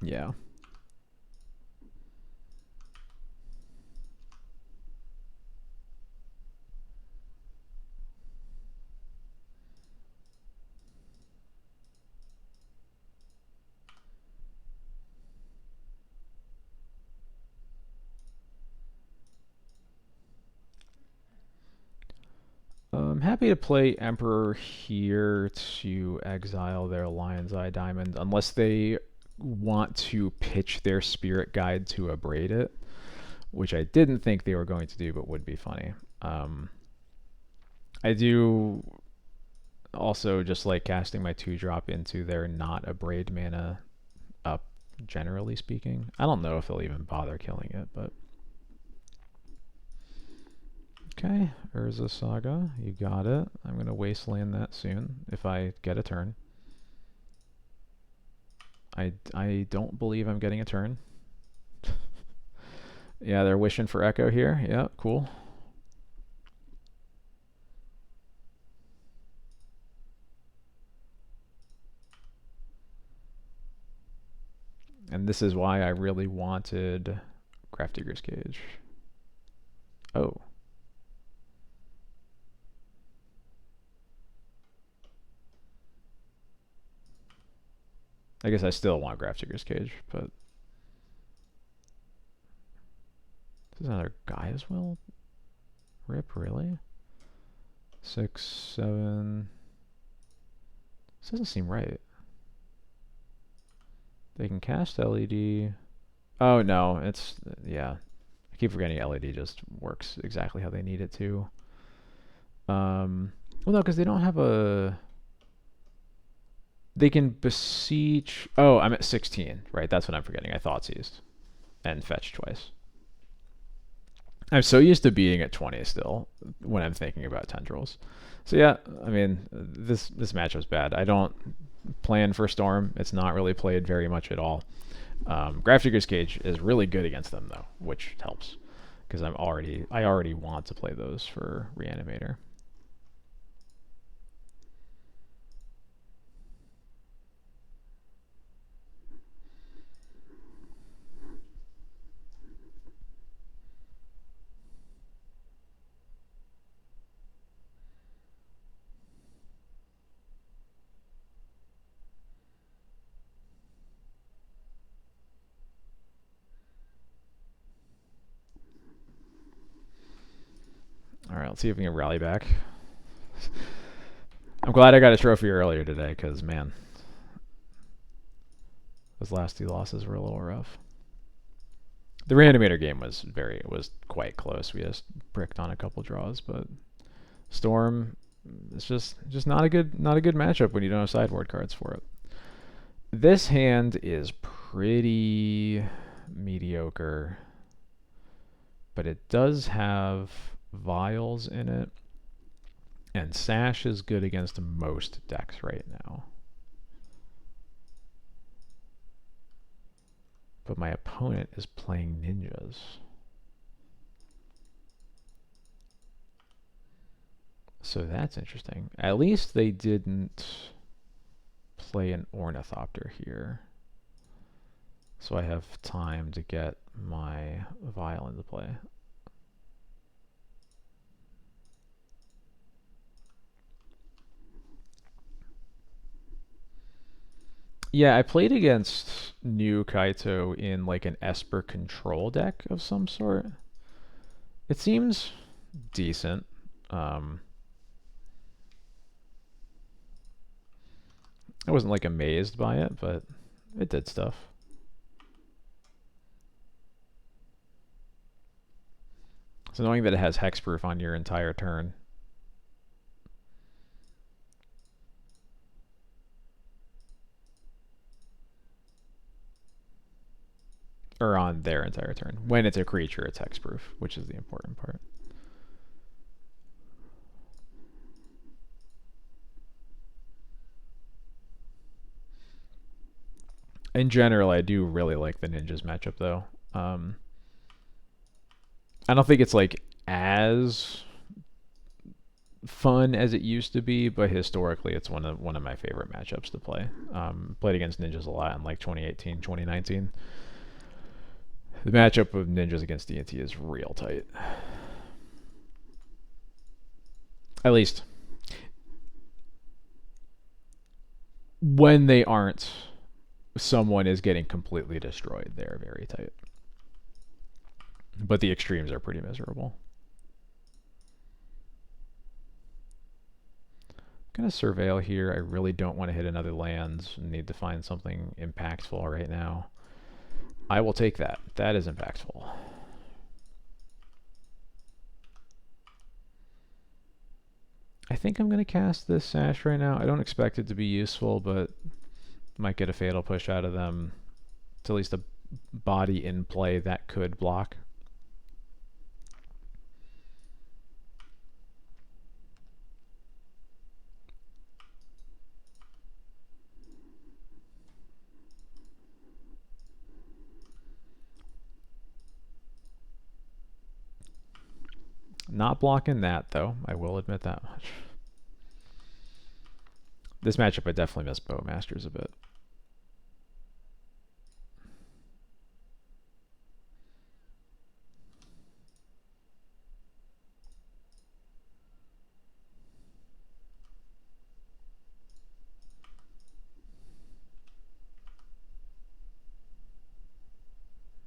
Yeah. I'm happy to play Emperor here to exile their Lion's Eye Diamond, unless they want to pitch their Spirit Guide to abrade it, which I didn't think they were going to do, but would be funny. I do also just like casting my 2-drop into their not abrade mana up, generally speaking. I don't know if they'll even bother killing it, but... Okay, Urza Saga, you got it. I'm going to wasteland that soon if I get a turn. I don't believe I'm getting a turn. Yeah, they're wishing for Echo here. Yeah, cool. And this is why I really wanted Grafdigger's Cage. Oh. I guess I still want Grafdigger's Cage, but... This is another guy as well? Rip, really? 6, 7... This doesn't seem right. They can cast LED. Oh, no, it's... Yeah. I keep forgetting LED just works exactly how they need it to. Well, no, because they don't have a... They can beseech... Oh, I'm at 16, right? That's what I'm forgetting. I Thoughtseize. And fetch twice. I'm so used to being at 20 still when I'm thinking about Tendrils. So yeah, I mean, this matchup's bad. I don't plan for Storm. It's not really played very much at all. Grafdigger's Cage is really good against them though, which helps because I already want to play those for Reanimator. Alright, let's see if we can rally back. I'm glad I got a trophy earlier today, because, man, those last 2 losses were a little rough. The Reanimator game was quite close. We just bricked on a couple draws, but Storm, it's just not a good matchup when you don't have sideboard cards for it. This hand is pretty mediocre, but it does have vials in it, and Sash is good against most decks right now. But my opponent is playing ninjas. So that's interesting. At least they didn't play an Ornithopter here. So I have time to get my Vial into play. Yeah, I played against New Kaito in like an Esper control deck of some sort. It seems decent. I wasn't like amazed by it, but it did stuff. It's annoying that it has hexproof on your entire turn. Or on their entire turn. When it's a creature, it's hexproof, which is the important part. In general, I do really like the ninjas matchup, though. I don't think it's like as fun as it used to be, but historically, it's one of my favorite matchups to play. Played against ninjas a lot in like 2018, 2019. The matchup of ninjas against D&T is real tight. At least when they aren't, someone is getting completely destroyed. They're very tight. But the extremes are pretty miserable. I'm going to surveil here. I really don't want to hit another land. Need to find something impactful right now. I will take that. That is impactful. I think I'm going to cast this Sash right now. I don't expect it to be useful, but might get a Fatal Push out of them. It's at least a body in play that could block. Not blocking that, though. I will admit that much. This matchup, I definitely miss Bowmasters a bit.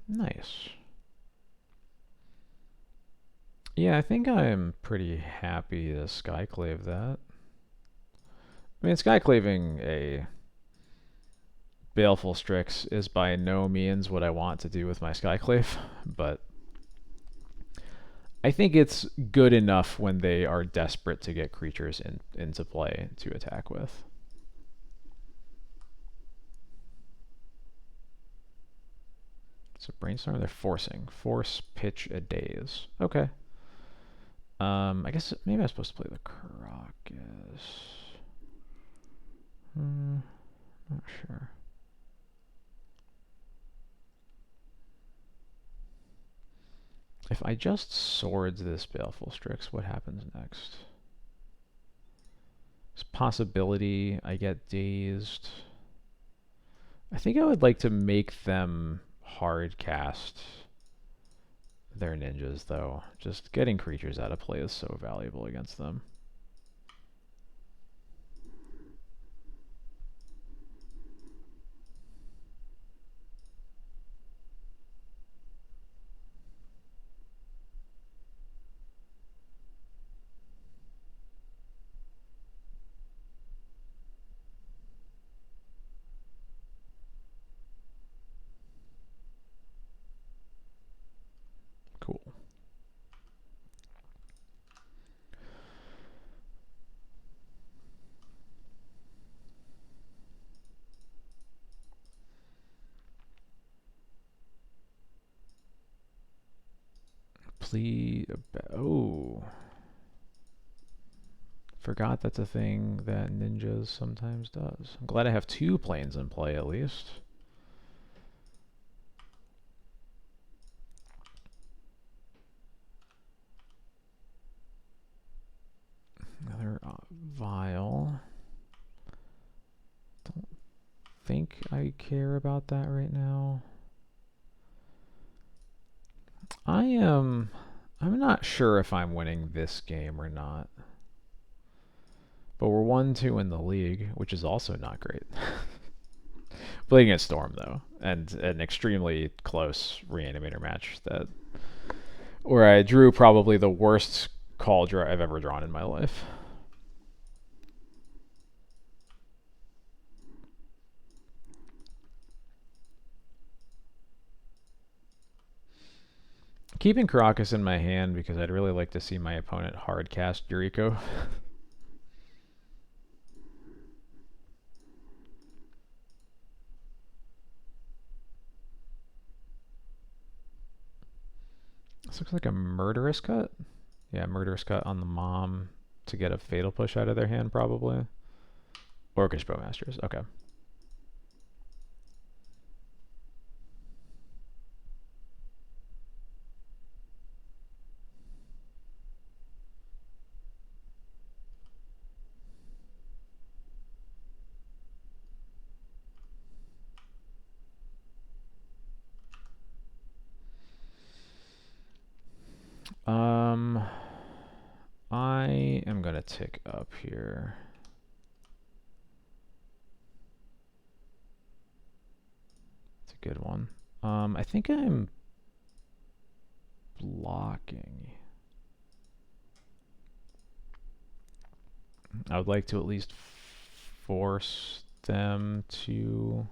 Nice. Yeah, I think I'm pretty happy to Skyclave that. I mean, Skyclaving a Baleful Strix is by no means what I want to do with my Skyclave, but I think it's good enough when they are desperate to get creatures into play to attack with. So Brainstorm, they're forcing. Force, pitch, a daze. Okay. I guess maybe I'm supposed to play the Crocus. Not sure. If I just swords this Baleful Strix, what happens next? There's possibility I get dazed. I think I would like to make them hard cast their ninjas, though. Just getting creatures out of play is so valuable against them. Cool. Oh. Forgot that's a thing that ninjas sometimes does. I'm glad I have 2 planes in play at least. Another vial. Don't think I care about that right now. I'm not sure if I'm winning this game or not. But we're 1-2 in the league, which is also not great. Playing against Storm though, and an extremely close Reanimator match where I drew probably the worst call draw I've ever drawn in my life. Keeping Caracas in my hand because I'd really like to see my opponent hard cast Yuriko. This looks like a Murderous Cut. Yeah, Murderous Cut on the mom to get a Fatal Push out of their hand probably. Orcish Bowmasters, okay. I am gonna tick up here. It's a good one. I think I'm blocking. I would like to at least force them to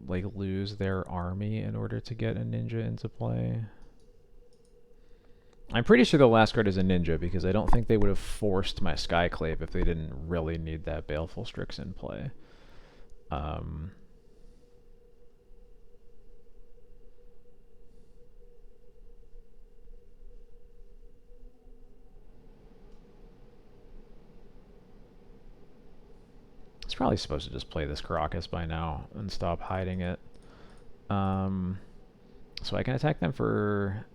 like lose their army in order to get a ninja into play. I'm pretty sure the last card is a ninja because I don't think they would have forced my Skyclave if they didn't really need that Baleful Strix in play. It's probably supposed to just play this Caracas by now and stop hiding it. So I can attack them for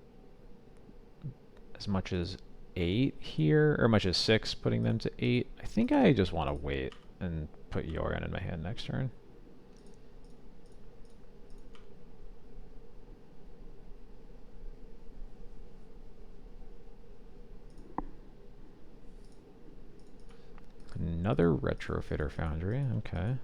as much as 8 here, or much as 6, putting them to 8. I think I just want to wait and put Yoran in my hand next turn. Another Retrofitter Foundry, okay.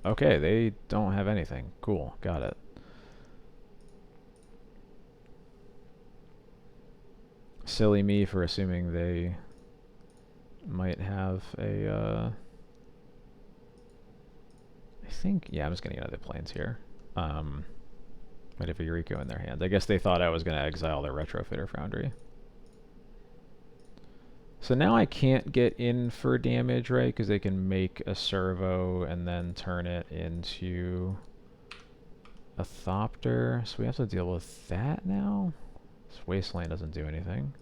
Okay, they don't have anything. Cool, got it. Silly me for assuming they might have a, I think, yeah, I'm just gonna get other planes here. Might have a Yuriko in their hands. I guess they thought I was gonna exile their Retrofitter Foundry. So now I can't get in for damage, right? Because they can make a servo and then turn it into a Thopter. So we have to deal with that now? This Wasteland doesn't do anything.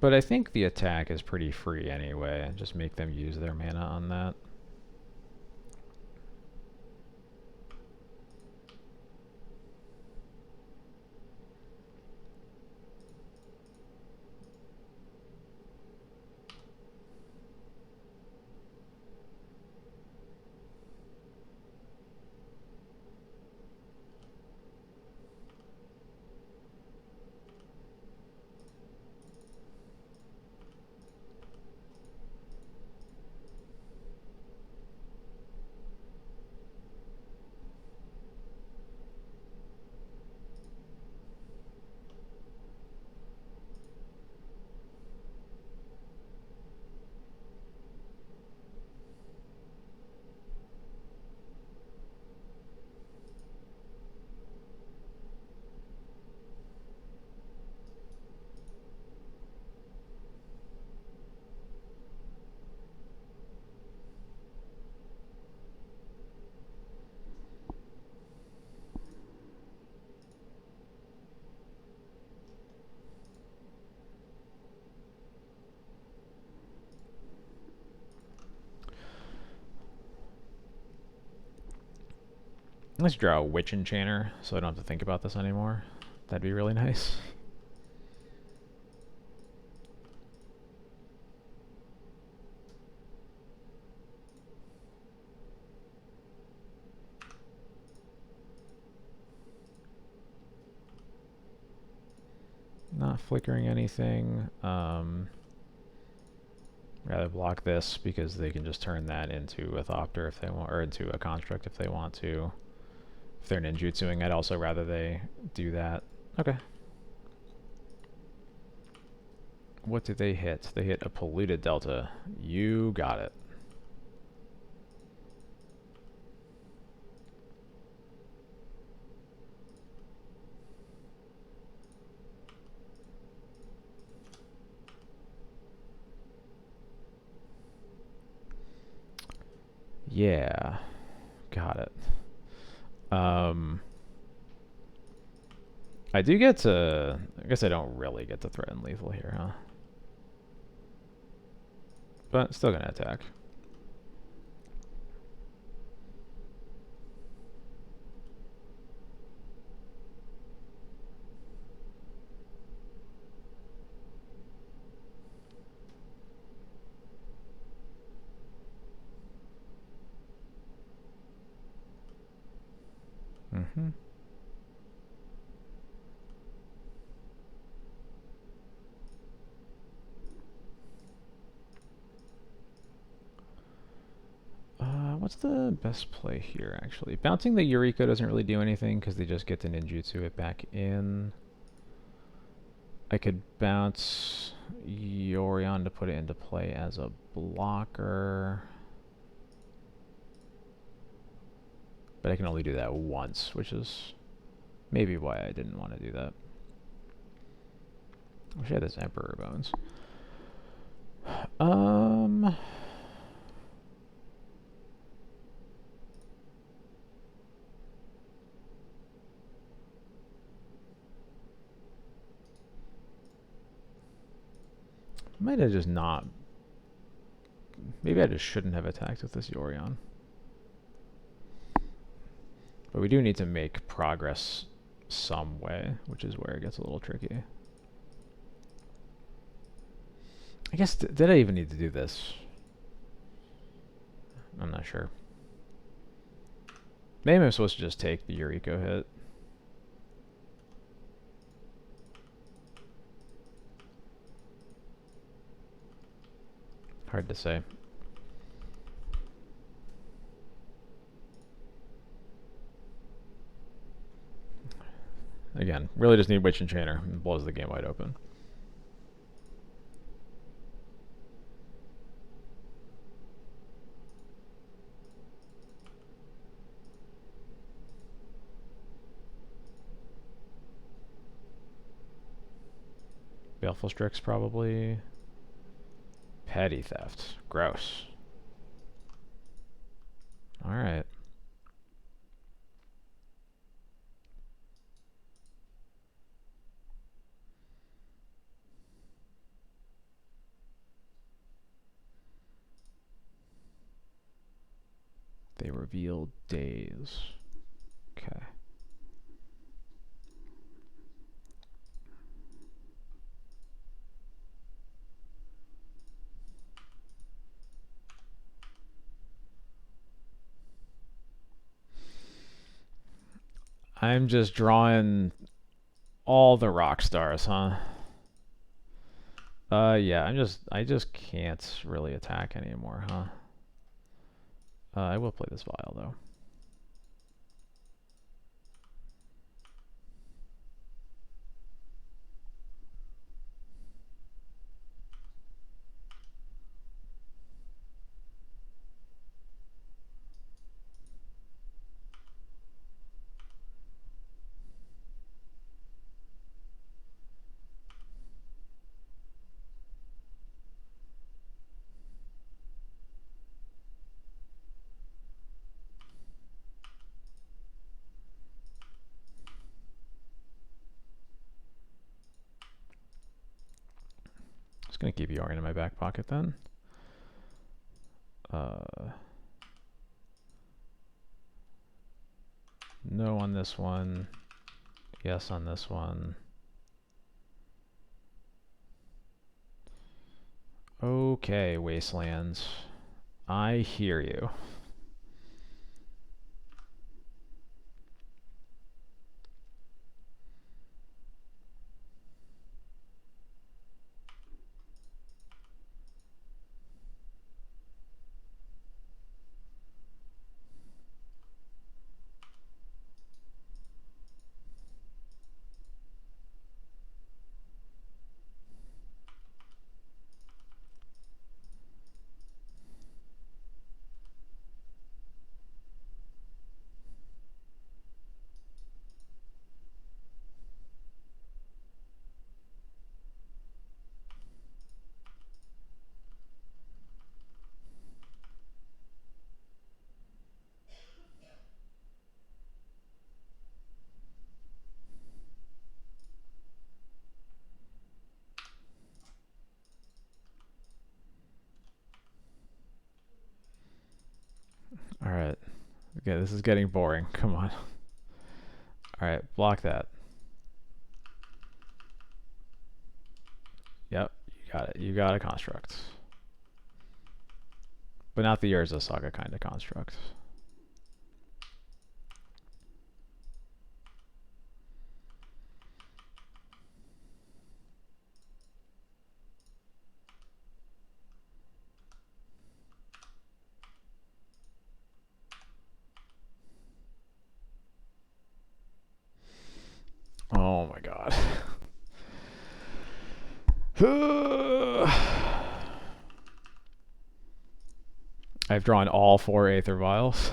But I think the attack is pretty free anyway. Just make them use their mana on that. Let's draw a Witch Enchanter so I don't have to think about this anymore. That'd be really nice. Not flickering anything. Rather block this because they can just turn that into a Thopter if they want, or into a Construct if they want to. If they're ninjutsuing, I'd also rather they do that. Okay. What did they hit? They hit a Polluted Delta. You got it. Yeah. Got it. I do get to... I guess I don't really get to threaten lethal here, huh? But still gonna attack. Mm-hmm. What's the best play here, actually? Bouncing the Eureka doesn't really do anything because they just get to ninjutsu it back in. I could bounce Yorion to put it into play as a blocker. But I can only do that once, which is maybe why I didn't want to do that. I wish I had this Emperor Bones. Might have just not... Maybe I just shouldn't have attacked with this Yorion. But we do need to make progress some way, which is where it gets a little tricky. I guess, did I even need to do this? I'm not sure. Maybe I'm supposed to just take the Eureka hit. Hard to say. Again, really just need Witch Enchanter. It blows the game wide open. Baleful Strix probably. Petty Theft. Gross. Alright. They reveal days. Okay. I'm just drawing all the rock stars, huh? Yeah, I just can't really attack anymore, huh? I will play this vial, though. Just gonna keep Yorion in my back pocket then. No on this one. Yes on this one. Okay, Wastelands. I hear you. Alright. Okay, this is getting boring. Come on. Alright, block that. Yep, you got it. You got a construct. But not the Urza Saga kind of construct. Oh my god. I've drawn all 4 Aether Vials.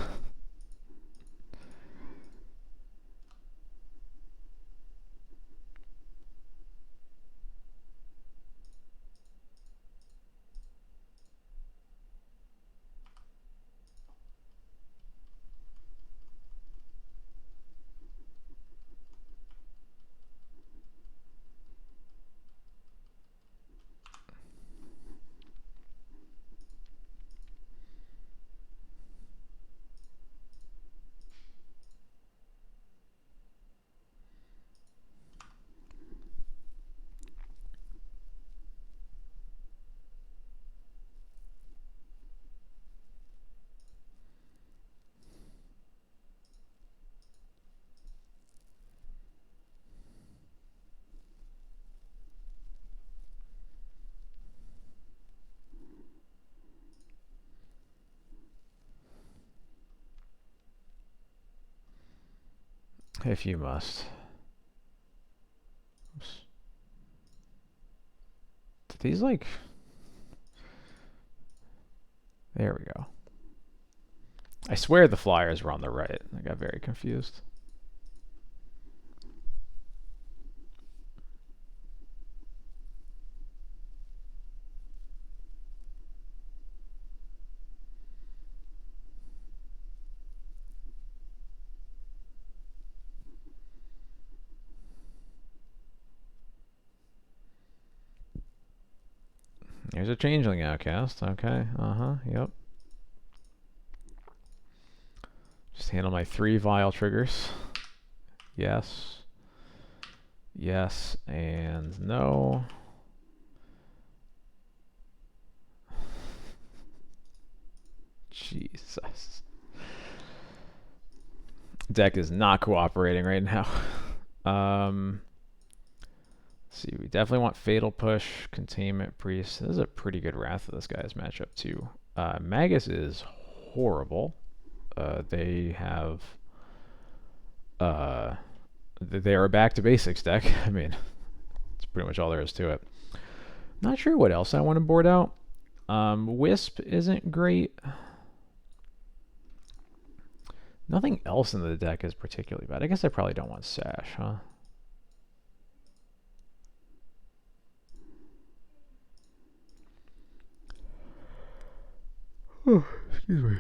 If you must. Oops. Did these like... There we go. I swear the flyers were on the right. I got very confused. There's a Changeling Outcast. Okay. Yep. Just handle my 3 Vial triggers. Yes. Yes and no. Jesus. Deck is not cooperating right now. Let's see, we definitely want Fatal Push, Containment Priest. This is a pretty good Wrath of this guy's matchup too. Magus is horrible. They have... they are a back to basics deck. I mean, that's pretty much all there is to it. Not sure what else I want to board out. Wisp isn't great. Nothing else in the deck is particularly bad. I guess I probably don't want Sash, huh? Oh, excuse me.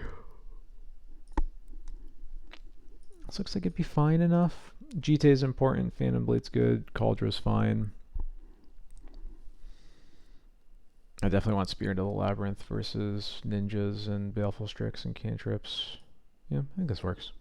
This looks like it'd be fine enough. GT is important. Phantom Blade's good. Caldra's fine. I definitely want Spear into the Labyrinth versus Ninjas and Baleful Strix and Cantrips. Yeah, I think this works.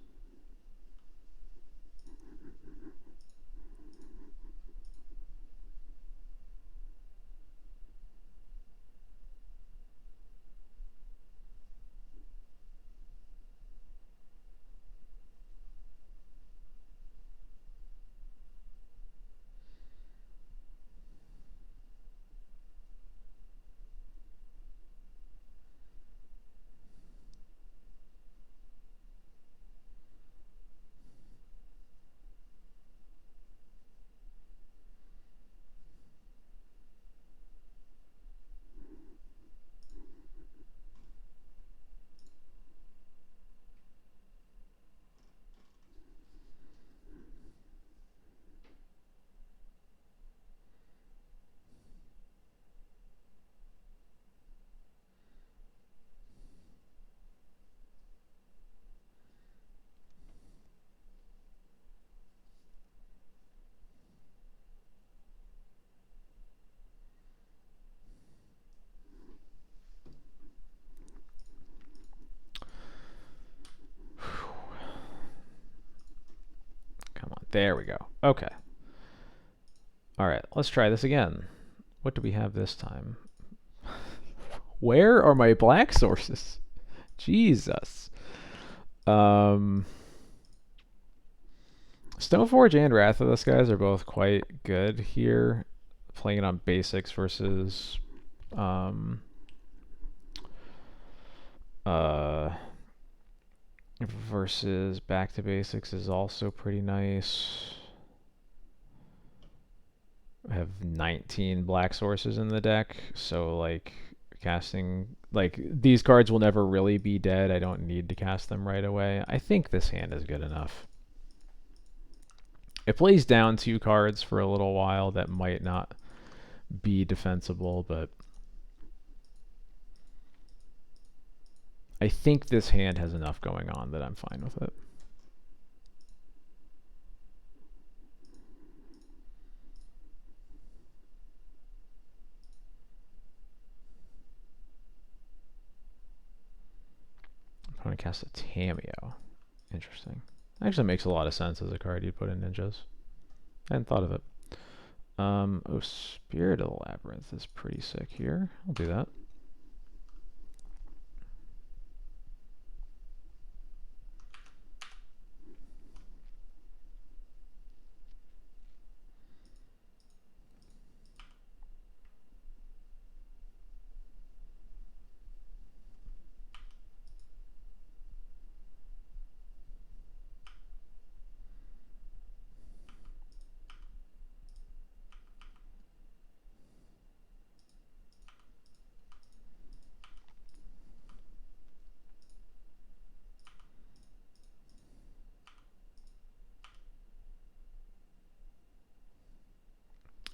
There we go. Okay. All right, let's try this again. What do we have this time? Where are my black sources? Jesus. Um, Stoneforge and Wrath of the Skies are both quite good here. Playing it on basics versus um, uh, versus back to basics is also pretty nice. I have 19 black sources in the deck, so like casting like these cards will never really be dead. I don't need to cast them right away. I think this hand is good enough. It plays down 2 cards for a little while that might not be defensible, but I think this hand has enough going on that I'm fine with it. I'm going to cast a Tameo. Interesting. Actually makes a lot of sense as a card you'd put in ninjas. I hadn't thought of it. Oh, Spirit of the Labyrinth is pretty sick here. I'll do that.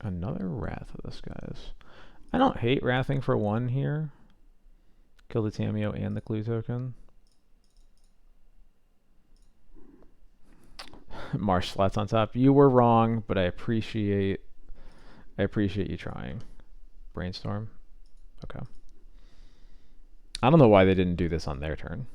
Another Wrath of the Skies. I don't hate wrathing for 1 here. Kill the Tameo and the Clue token. Marsh flats on top. You were wrong, but I appreciate you trying. Brainstorm. Okay. I don't know why they didn't do this on their turn.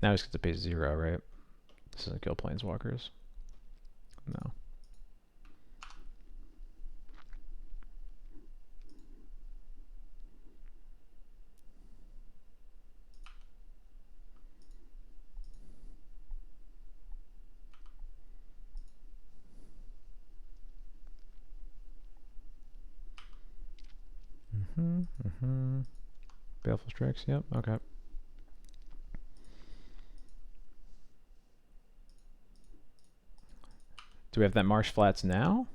Now he's going to pay 0, right? This doesn't kill planeswalkers. No. Baleful Strix, yep, okay. Do we have that Marsh Flats now?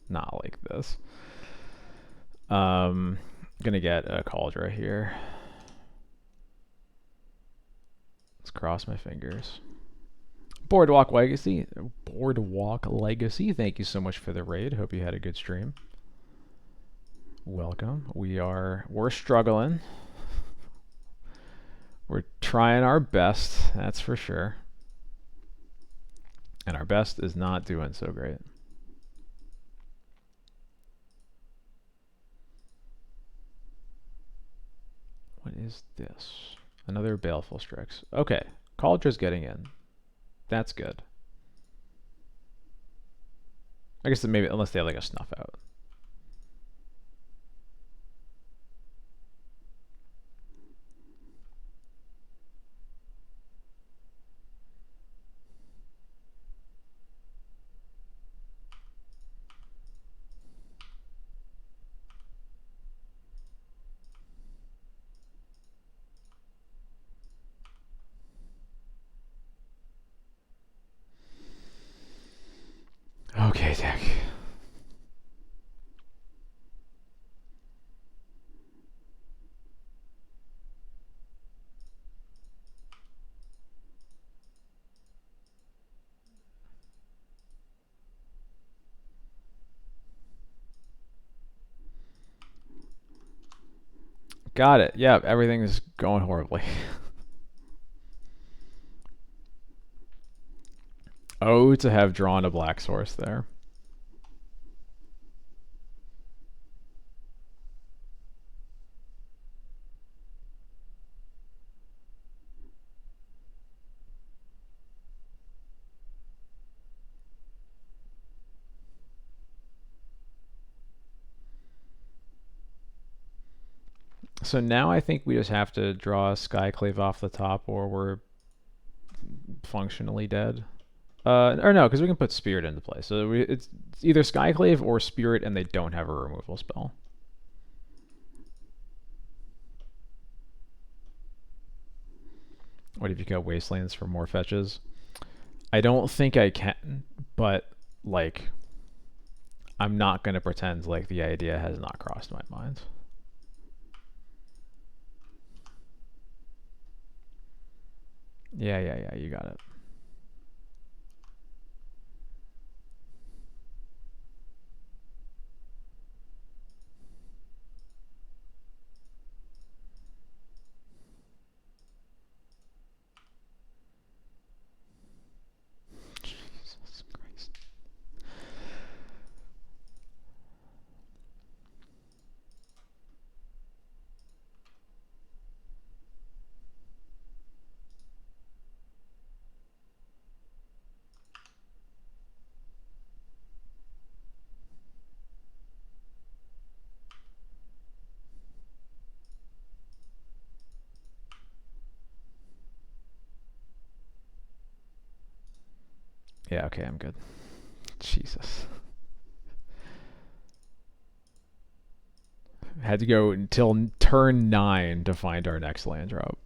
Not like this. Gonna get a Cauldra here. Let's cross my fingers. Boardwalk Legacy, thank you so much for the raid. Hope you had a good stream. Welcome. We're struggling. We're trying our best, that's for sure. And our best is not doing so great. What is this? Another Baleful Strix. Okay, Cauldre's getting in. That's good. I guess maybe unless they have like a snuff out. Okay, deck. Got it. Yeah, everything is going horribly. Oh, to have drawn a black source there. So now I think we just have to draw a Skyclave off the top, or we're functionally dead. Or no, because we can put Spirit into play. So it's either Skyclave or Spirit, and they don't have a removal spell. What if you got Wastelands for more fetches? I don't think I can, but like, I'm not gonna pretend like the idea has not crossed my mind. Yeah, you got it. Jesus Christ. Yeah, okay, I'm good. Jesus. Had to go until turn 9 to find our next land drop.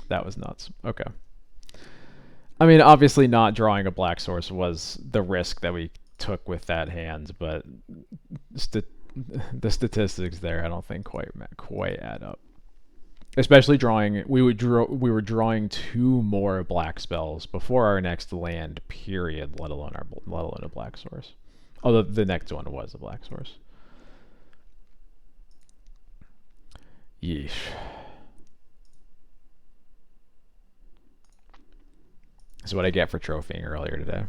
That was nuts. Okay. I mean, obviously not drawing a black source was the risk that we took with that hand, but the statistics there I don't think quite add up. Especially drawing, we were drawing 2 more black spells before our next land, period. Let alone a black source. Although the next one was a black source. Yeesh. This is what I get for trophying earlier today.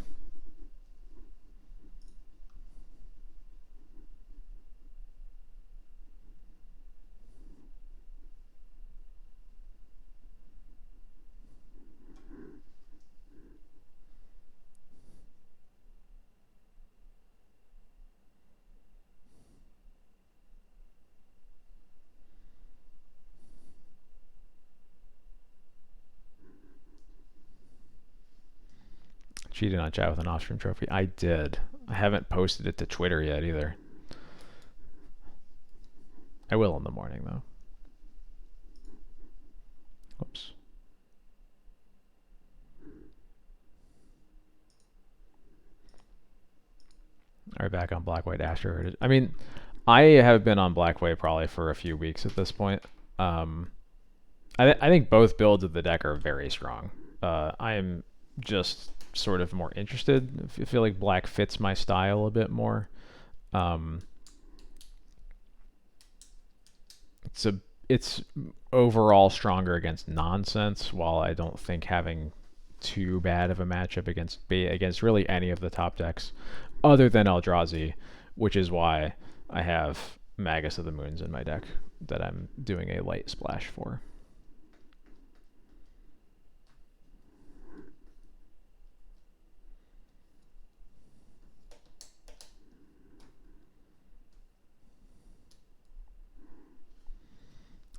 Cheated on chat with an off-stream trophy. I did. I haven't posted it to Twitter yet either. I will in the morning though. Whoops. Are we back on Black White Astro? I mean, I have been on Black White probably for a few weeks at this point. I think both builds of the deck are very strong. I am just sort of more interested. I feel like black fits my style a bit more. It's overall stronger against nonsense, while I don't think having too bad of a matchup against really any of the top decks other than Eldrazi, which is why I have Magus of the Moons in my deck that I'm doing a light splash for.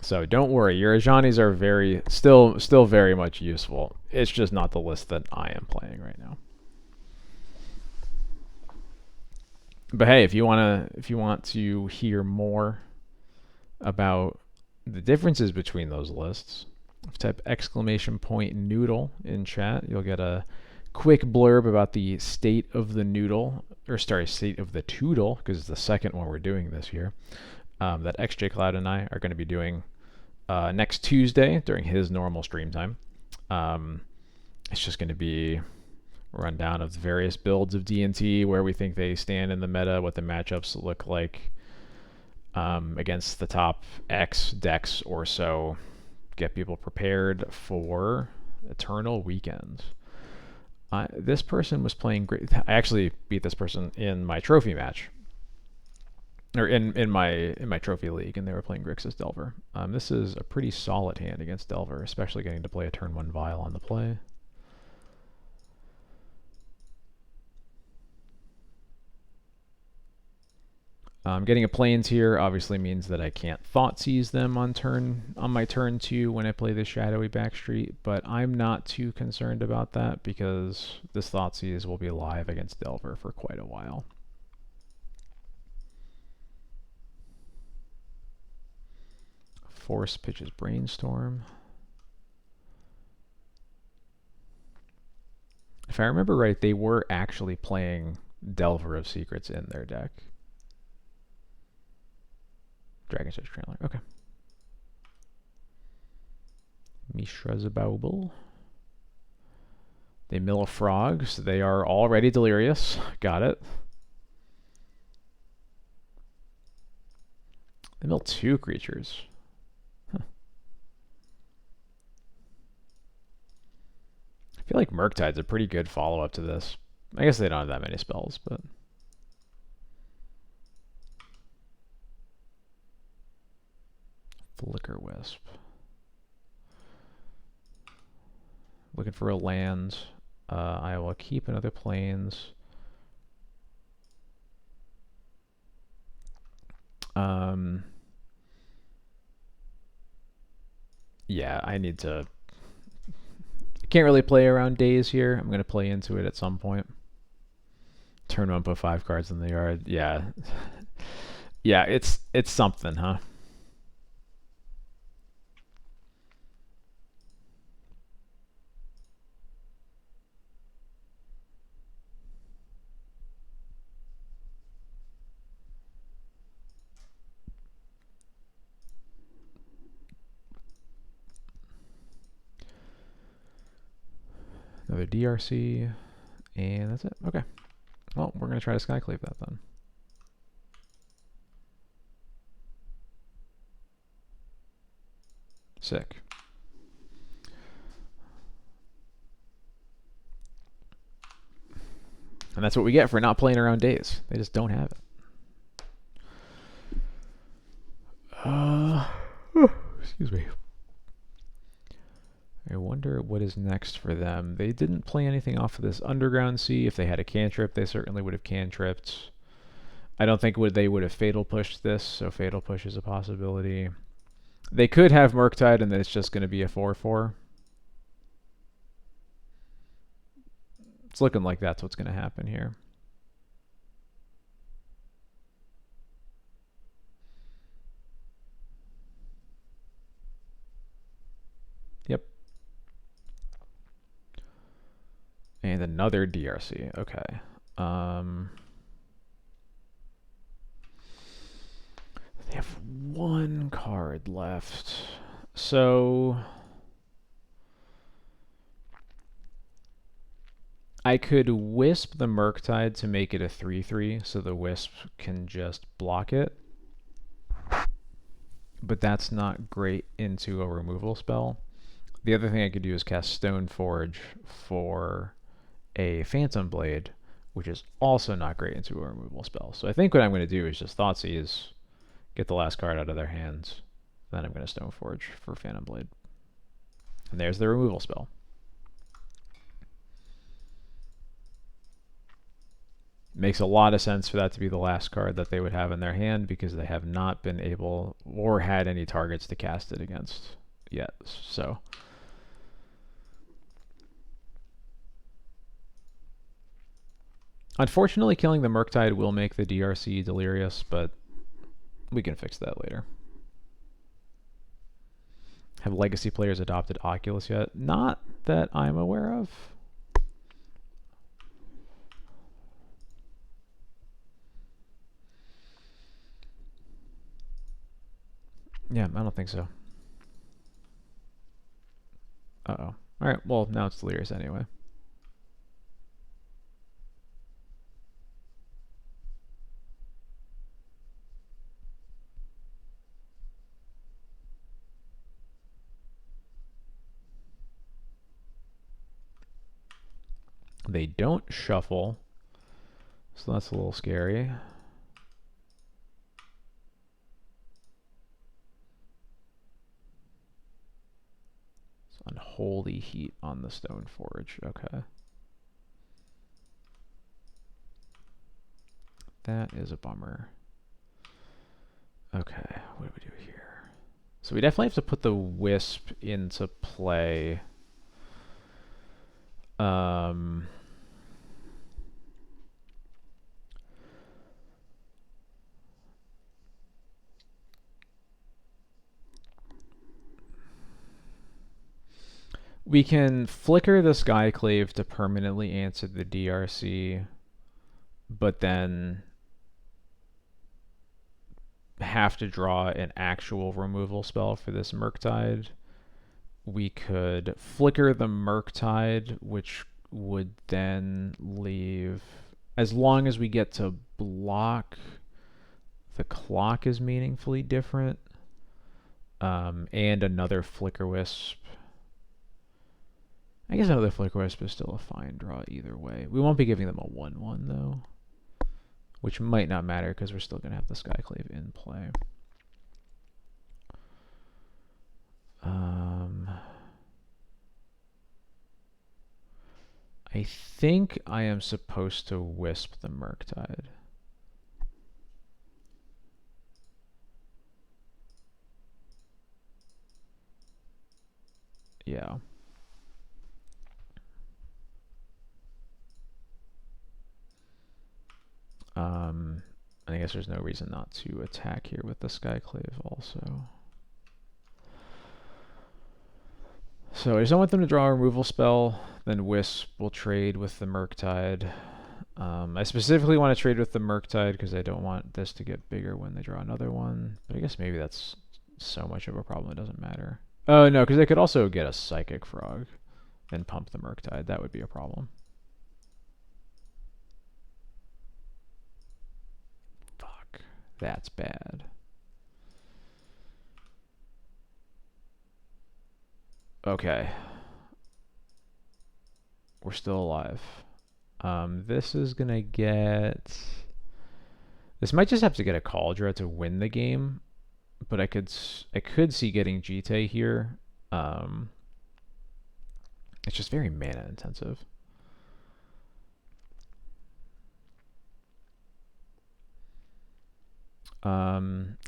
So don't worry, your Ajanis are still very much useful. It's just not the list that I am playing right now. But hey, if you want to hear more about the differences between those lists, type !noodle in chat. You'll get a quick blurb about the state of the noodle, or sorry, state of the Toodle, because it's the second one we're doing this year. That XJ Cloud and I are going to be doing next Tuesday during his normal stream time. It's just going to be a rundown of the various builds of D&T, where we think they stand in the meta, what the matchups look like against the top X decks or so. Get people prepared for Eternal Weekend. This person was playing great. I actually beat this person in my trophy match, or in my trophy league, and they were playing Grixis Delver. This is a pretty solid hand against Delver, especially getting to play a turn 1 Vial on the play. Getting a plains here obviously means that I can't Thoughtseize them on my turn 2 when I play this shadowy backstreet, but I'm not too concerned about that because this Thoughtseize will be alive against Delver for quite a while. Force pitches Brainstorm. If I remember right, they were actually playing Delver of Secrets in their deck. Dragon's Edge Trailer, okay. Mishra Zabauble. They mill a frog, so they are already delirious. Got it. They mill 2 creatures. Huh. I feel like Murktide's a pretty good follow-up to this. I guess they don't have that many spells, but... Flicker Wisp. Looking for a land. I will keep another plains. Yeah, I need to... I can't really play around days here. I'm going to play into it at some point. Turn 1, put 5 cards in the yard. Yeah. Yeah, it's something, huh? Another DRC, and that's it. Okay. Well, we're going to try to Skyclave that then. Sick. And that's what we get for not playing around days. They just don't have it. Excuse me. I wonder what is next for them. They didn't play anything off of this Underground Sea. If they had a cantrip, they certainly would have cantripped. I don't think they would have Fatal Pushed this, so Fatal Push is a possibility. They could have Murktide, and then it's just going to be a 4/4. It's looking like that's what's going to happen here. Yep. And another DRC. Okay. They have 1 card left. So I could Wisp the Murktide to make it a 3/3 so the Wisp can just block it. But that's not great into a removal spell. The other thing I could do is cast Stoneforge for a Phantom Blade, which is also not great into a removal spell. So I think what I'm going to do is just Thoughtseize, get the last card out of their hands, then I'm going to Stoneforge for Phantom Blade. And there's the removal spell. Makes a lot of sense for that to be the last card that they would have in their hand because they have not been able or had any targets to cast it against yet. So unfortunately, killing the Murktide will make the DRC delirious, but we can fix that later. Have Legacy players adopted Oculus yet? Not that I'm aware of. Yeah, I don't think so. Uh-oh. Alright, well, now it's delirious anyway. They don't shuffle, so that's a little scary. It's unholy heat on the Stone Forge. Okay. That is a bummer. Okay, what do we do here? So we definitely have to put the Wisp into play. We can flicker the Skyclave to permanently answer the DRC, but then have to draw an actual removal spell for this Murktide. We could flicker the Murktide, which would then leave, as long as we get to block, the clock is meaningfully different. And another Flicker Wisp. I guess another Flicker Wisp is still a fine draw either way. We won't be giving them a 1/1 though, which might not matter because we're still going to have the Skyclave in play. I think I am supposed to Wisp the Murktide. Yeah. I guess there's no reason not to attack here with the Skyclave also. So I just don't want them to draw a removal spell. Then Wisp will trade with the Murktide. I specifically want to trade with the Murktide because I don't want this to get bigger when they draw another one. But I guess maybe that's so much of a problem it doesn't matter. Oh, no, because they could also get a Psychic Frog and pump the Murktide. That would be a problem. Fuck. That's bad. Okay. We're still alive. This is going to get... This might just have to get a Cauldra to win the game, but I could see getting Jite here. It's just very mana intensive.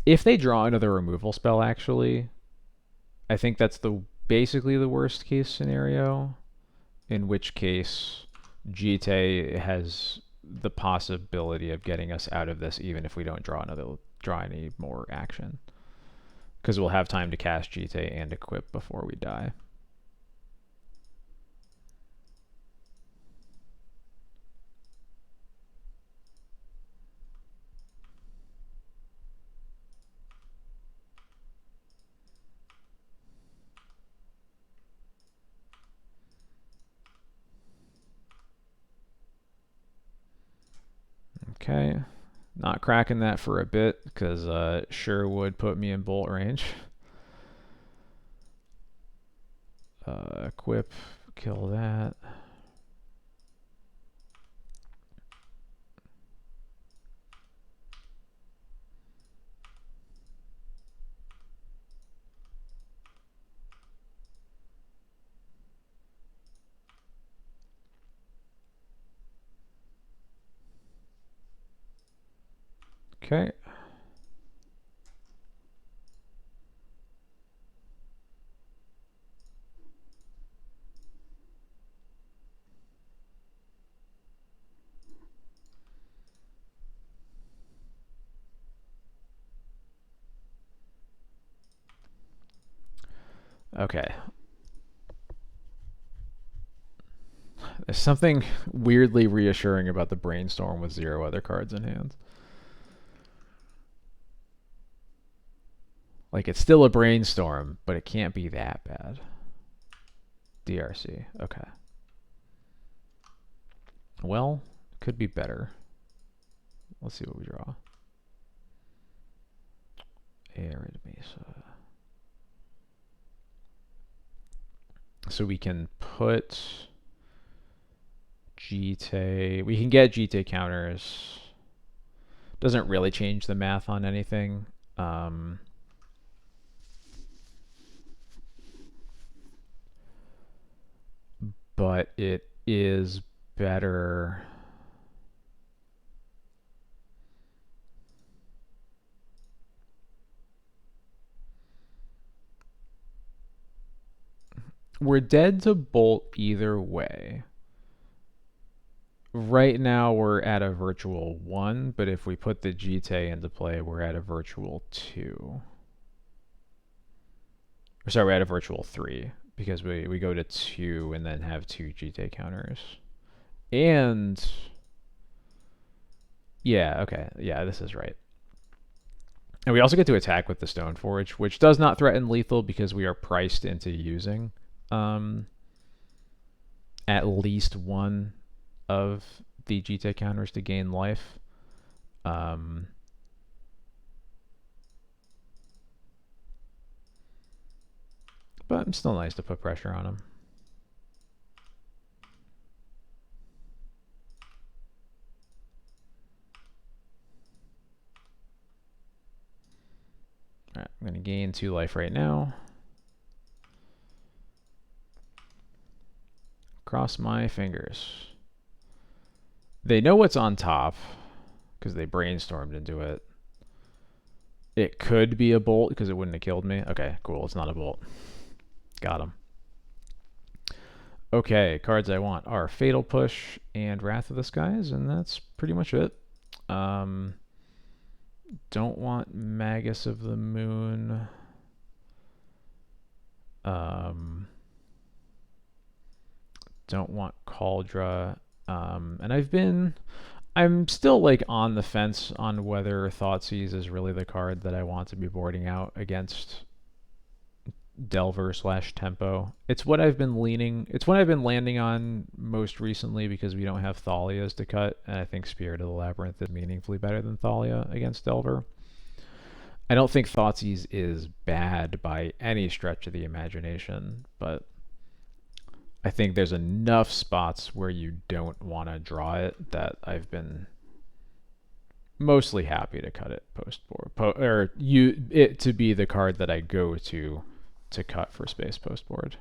If they draw another removal spell, actually, I think that's basically the worst case scenario, in which case Jite has the possibility of getting us out of this even if we don't draw any more action, because we'll have time to cast Jite and equip before we die. Okay, not cracking that for a bit because sure would put me in bolt range. Equip, kill that. Okay. Okay. There's something weirdly reassuring about the brainstorm with 0 other cards in hand. Like, it's still a brainstorm, but it can't be that bad. DRC. Okay. Well, could be better. Let's see what we draw. Arid Mesa. So we can put GT. We can get GT counters. Doesn't really change the math on anything. But it is better. We're dead to bolt either way. Right now we're at a virtual 1, but if we put the GT into play, we're at a virtual 2. Or sorry, we're at a virtual 3 because we go to 2 and then have 2 GT counters. And yeah, okay. Yeah, this is right. And we also get to attack with the Stoneforge, which does not threaten lethal because we are priced into using at least one of the GT counters to gain life. But it's still nice to put pressure on him. Alright, I'm going to gain 2 life right now. Cross my fingers. They know what's on top because they brainstormed into it. It could be a bolt because it wouldn't have killed me. Okay, cool. It's not a bolt. Got him. Okay, cards I want are Fatal Push and Wrath of the Skies, and that's pretty much it. Don't want Magus of the Moon. Don't want Cauldra. And I'm still like on the fence on whether Thoughtseize is really the card that I want to be boarding out against Delver / Tempo. It's what I've been landing on most recently because we don't have Thalias to cut, and I think Spirit of the Labyrinth is meaningfully better than Thalia against Delver. I don't think Thoughtseize is bad by any stretch of the imagination, but I think there's enough spots where you don't want to draw it that I've been mostly happy to cut it post board, or it to be the card that I go to cut for space post board.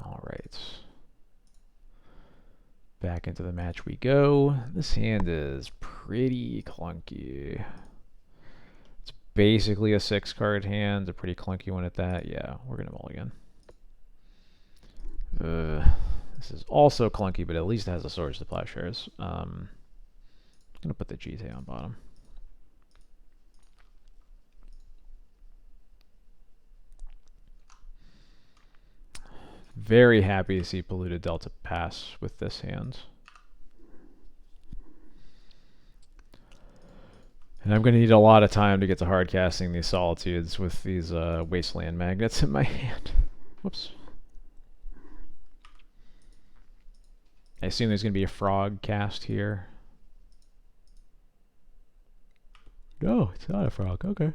All right. Back into the match we go. This hand is pretty clunky. It's basically a 6-card hand, a pretty clunky one at that. Yeah, we're going to mulligan. This is also clunky, but at least it has a Swords to Plowshares. I'm going to put the GT on bottom. Very happy to see Polluted Delta pass with this hand. And I'm going to need a lot of time to get to hard casting these Solitudes with these Wasteland Magnets in my hand. Whoops. I assume there's going to be a frog cast here. No, it's not a frog. Okay.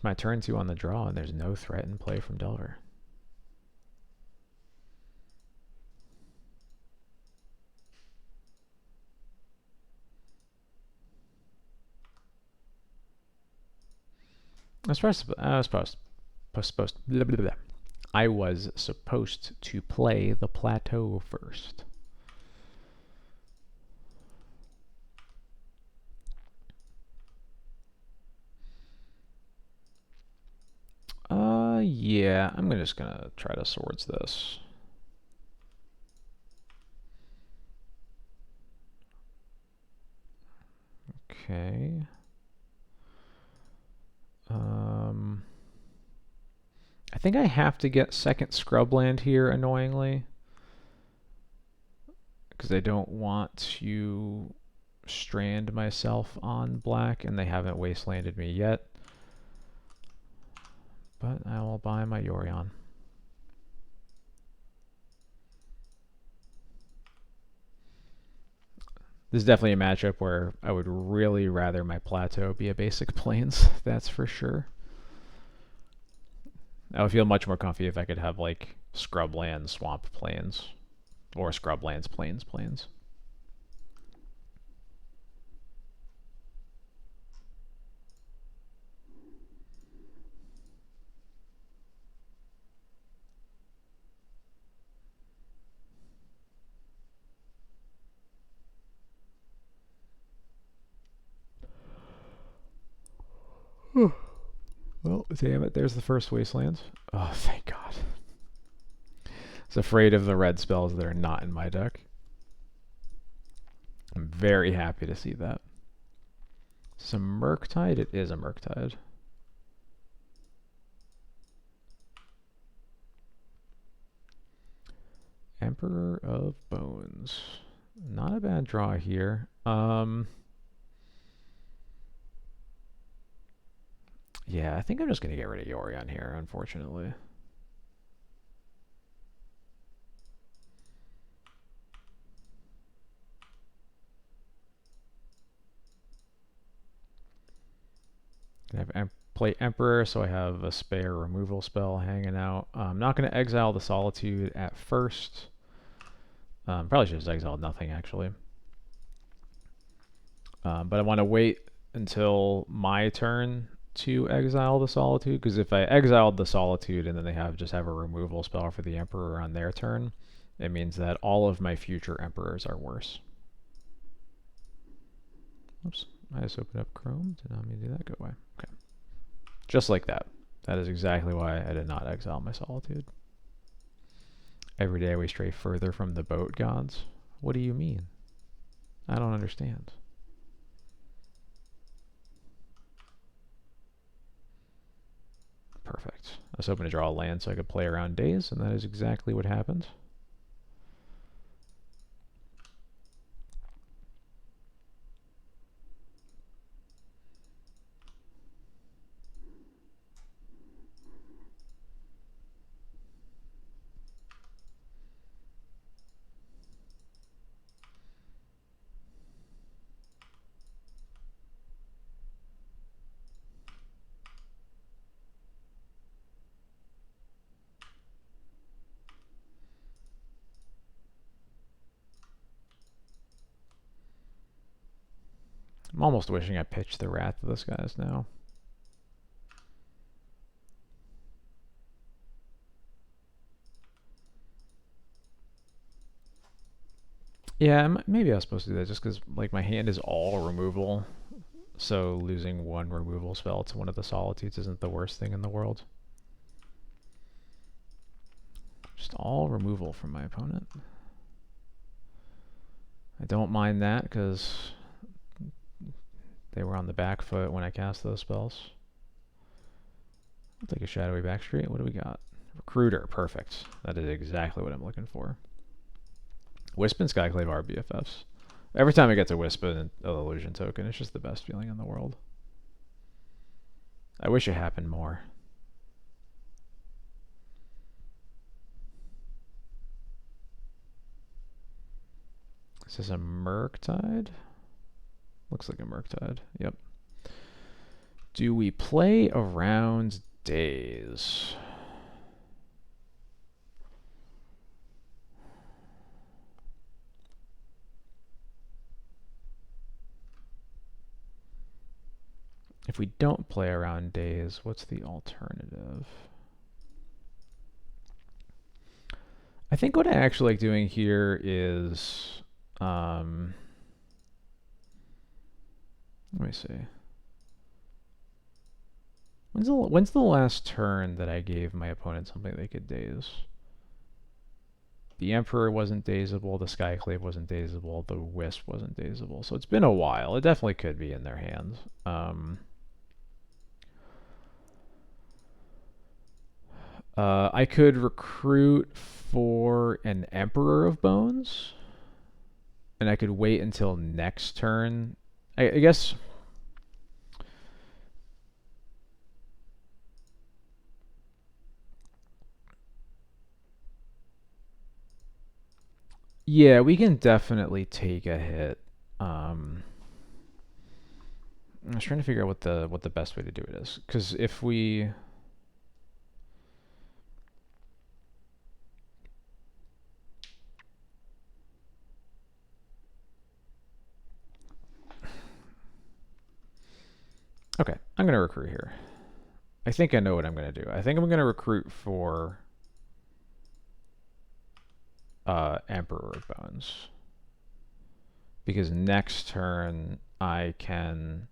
It's my turn 2 on the draw, and there's no threat in play from Delver. I was supposed to play the plateau first. Yeah, I'm just gonna try to swords this. Okay. I think I have to get second scrubland here, annoyingly, because I don't want to strand myself on black, and they haven't wastelanded me yet. But I will buy my Yorion. This is definitely a matchup where I would really rather my plateau be a basic plains, that's for sure. I would feel much more comfy if I could have like scrubland, swamp plains, or scrublands, plains. Well, damn it, there's the first wastelands. Oh, thank God. I was afraid of the red spells that are not in my deck. I'm very happy to see that. Is this a Murktide? It is a Murktide. Emperor of Bones. Not a bad draw here. Yeah, I think I'm just going to get rid of Yorion here, unfortunately. I have play Emperor, so I have a spare removal spell hanging out. I'm not going to exile the Solitude at first. Probably should have exiled nothing, actually. But I want to wait until my turn to exile the Solitude, because if I exiled the Solitude and then they just have a removal spell for the Emperor on their turn, it means that all of my future Emperors are worse. Oops, I just opened up Chrome. Did not mean to do that. Go away. Okay. Just like that. That is exactly why I did not exile my Solitude. Every day we stray further from the boat gods. What do you mean? I don't understand. Perfect. I was hoping to draw a land so I could play around days, and that is exactly what happened. I'm almost wishing I pitched the Wrath of this guys now. Yeah, maybe I was supposed to do that just because like my hand is all removal, so losing one removal spell to one of the Solitudes isn't the worst thing in the world. Just all removal from my opponent. I don't mind that because they were on the back foot when I cast those spells. I'll take a Shadowy Backstreet. What do we got? Recruiter. Perfect. That is exactly what I'm looking for. Wisp and Skyclave are BFFs. Every time I get to Wisp an illusion token, it's just the best feeling in the world. I wish it happened more. Is this a Murktide? Looks like a Murktide. Yep. Do we play around days? If we don't play around days, what's the alternative? I think what I actually like doing here is, let me see. When's the last turn that I gave my opponent something they could daze? The Emperor wasn't dazeable, the Skyclave wasn't dazeable, the Wisp wasn't dazeable. So it's been a while. It definitely could be in their hands. I could recruit for an Emperor of Bones, and I could wait until next turn. I guess. Yeah, we can definitely take a hit. I was trying to figure out what the best way to do it is, because if we. Okay, I'm gonna recruit here. I think I know what I'm gonna do. I think I'm gonna recruit for Emperor of Bones, because next turn I can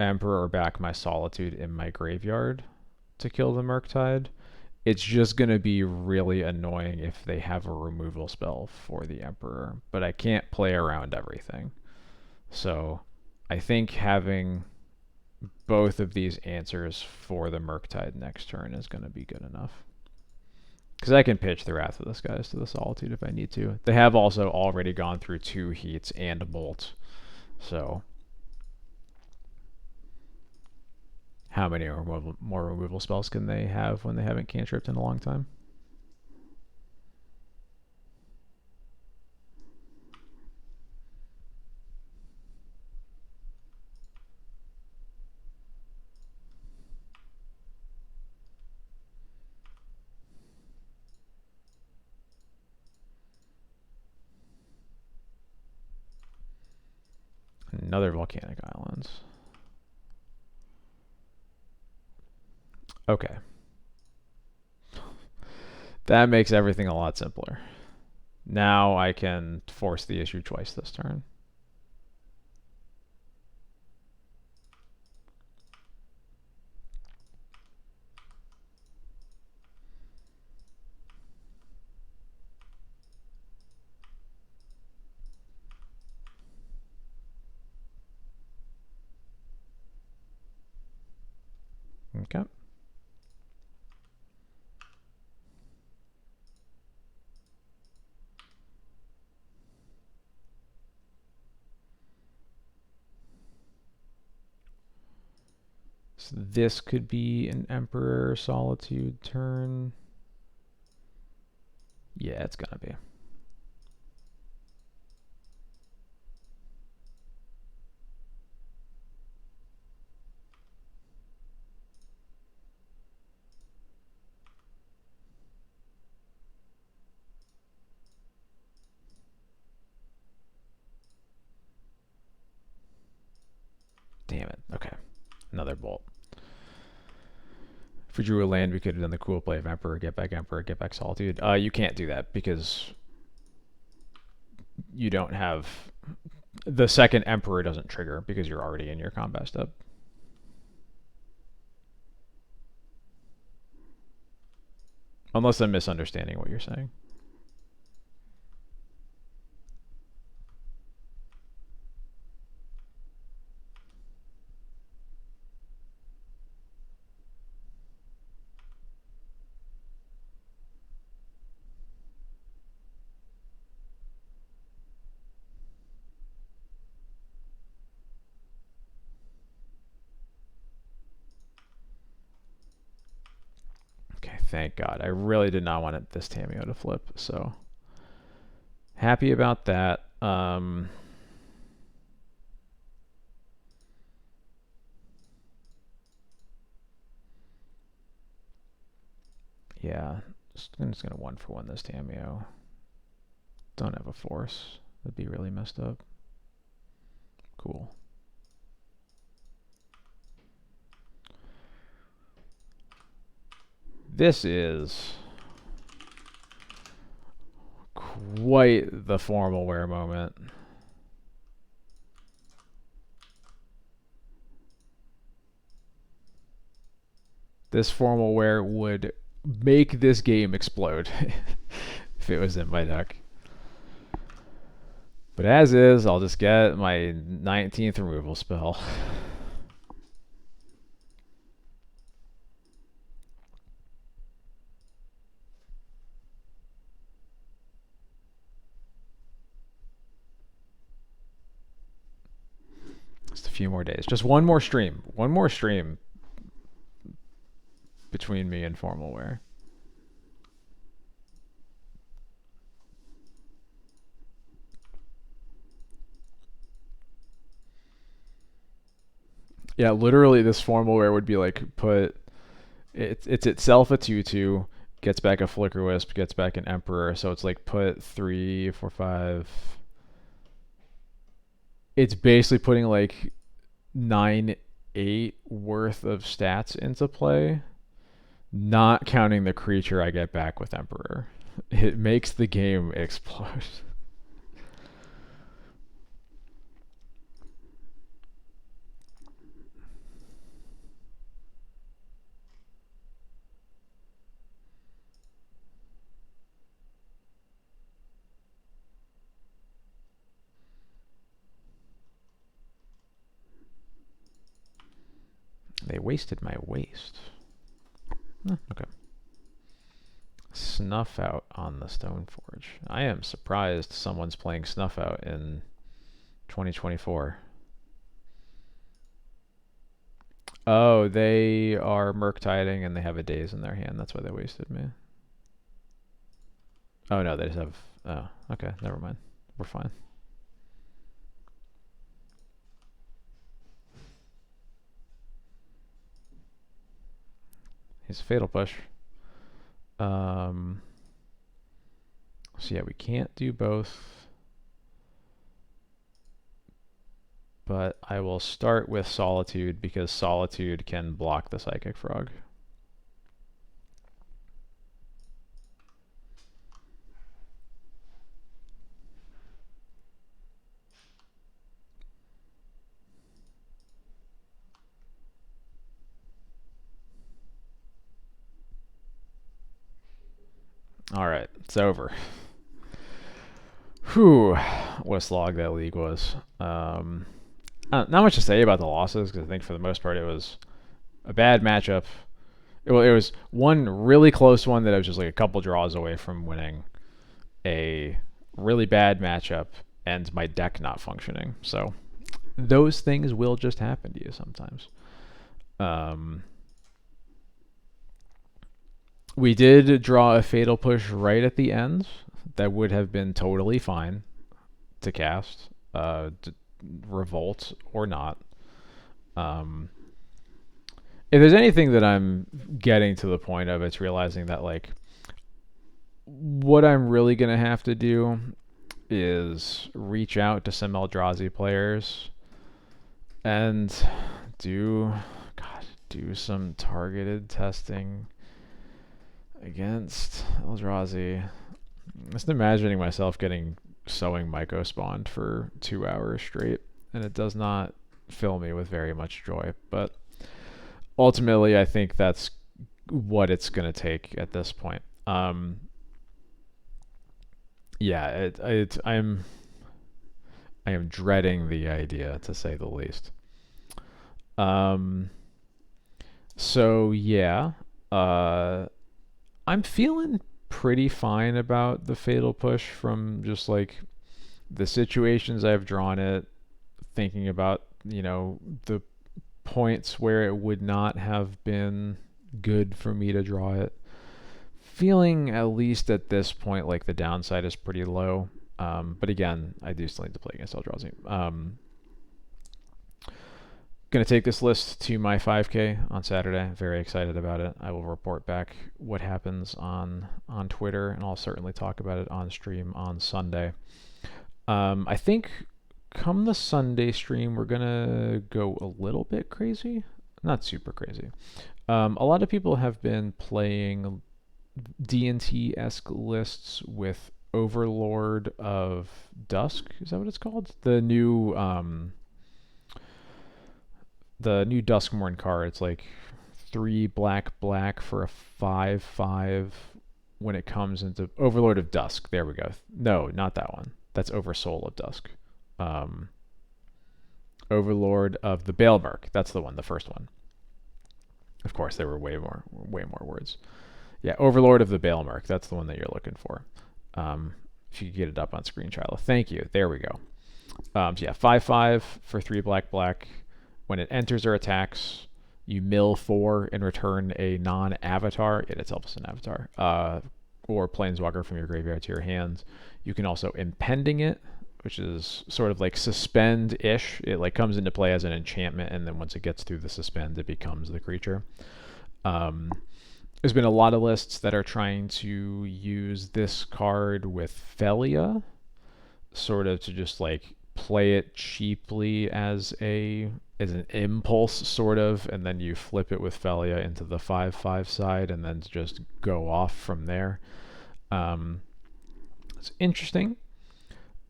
Emperor back my Solitude in my graveyard to kill the Murktide. It's just going to be really annoying if they have a removal spell for the Emperor, but I can't play around everything. So I think having both of these answers for the Murktide next turn is going to be good enough. Because I can pitch the Wrath of the Skies to the Solitude if I need to. They have also already gone through 2 heats and a bolt. So how many more removal spells can they have when they haven't cantripped in a long time? Another Volcanic Islands. Okay. That makes everything a lot simpler. Now I can force the issue twice this turn. Okay. So this could be an Emperor Solitude turn. Yeah, it's gonna be. Damn it. Okay. Another bolt. If we drew a land, we could have done the cool play of Emperor, get back Solitude. You can't do that because you don't have the second Emperor doesn't trigger because you're already in your combat step. Unless I'm misunderstanding what you're saying. Okay, thank God. I really did not want this Tameo to flip, so happy about that. Yeah, I'm just gonna 1-for-1 this Tameo. Don't have a force. That'd be really messed up. Cool. This is quite the formal wear moment. This formal wear would make this game explode if it was in my deck. But as is, I'll just get my 19th removal spell. Just a few more days. Just one more stream. One more stream between me and formal wear. Yeah, literally this formal wear would be like put it's itself a 2/2, gets back a Flicker Wisp, gets back an Emperor, so it's like put 3, 4, 5. It's basically putting like 9, 8 worth of stats into play, not counting the creature I get back with Emperor. It makes the game explode. They wasted my waste. Okay. Snuff Out on the Stoneforge. I am surprised someone's playing Snuff Out in 2024. Oh, they are Murktiding and they have a Daze in their hand. That's why they wasted me. Oh no, they just have... Oh, okay, never mind. We're fine. He's a Fatal Push. So yeah, we can't do both. But I will start with Solitude because Solitude can block the Psychic Frog. Alright, it's over. Whew, what a slog that league was. Not much to say about the losses because I think for the most part it was a bad matchup. It was one really close one that I was just like a couple draws away from winning, a really bad matchup, and my deck not functioning. So those things will just happen to you sometimes. We did draw a Fatal Push right at the end. That would have been totally fine to cast, Revolt or not. If there's anything that I'm getting to the point of, it's realizing that like what I'm really gonna have to do is reach out to some Eldrazi players and do some targeted testing against Eldrazi. Just imagining myself getting sowing Myco spawned for 2 hours straight, and it does not fill me with very much joy. But ultimately, I think that's what it's going to take at this point. Yeah, I am dreading the idea, to say the least. So yeah, I'm feeling pretty fine about the Fatal Push from just like the situations I've drawn it, thinking about, the points where it would not have been good for me to draw it. Feeling at least at this point like the downside is pretty low. But again, I do still need to play against Eldrazi. Gonna take this list to my 5K on Saturday. Very excited about it. I will report back what happens on Twitter, and I'll certainly talk about it on stream on Sunday. I think come the Sunday stream, we're gonna go a little bit crazy. Not super crazy. A lot of people have been playing D&T-esque lists with Overlord of Dusk. Is that what it's called? The new Duskmourn card. It's like 3 black black for a 5/5 when it comes into Overlord of Dusk. There we go. No, not that one. That's Oversoul of Dusk. Overlord of the Balemerk. That's the one, the first one. Of course, there were way more words. Yeah, Overlord of the Balemerk. That's the one that you're looking for. If you could get it up on screen, Shiloh. Thank you. There we go. So yeah, 5/5 for 3 black black. When it enters or attacks, you mill 4 and return a non-avatar. It itself is an avatar. Or Planeswalker from your graveyard to your hands. You can also impending it, which is sort of like suspend-ish. It like comes into play as an enchantment, and then once it gets through the suspend, it becomes the creature. There's been a lot of lists that are trying to use this card with Felia, sort of to just like play it cheaply as an impulse, sort of, and then you flip it with Felia into the 5/5 side, and then just go off from there. It's interesting.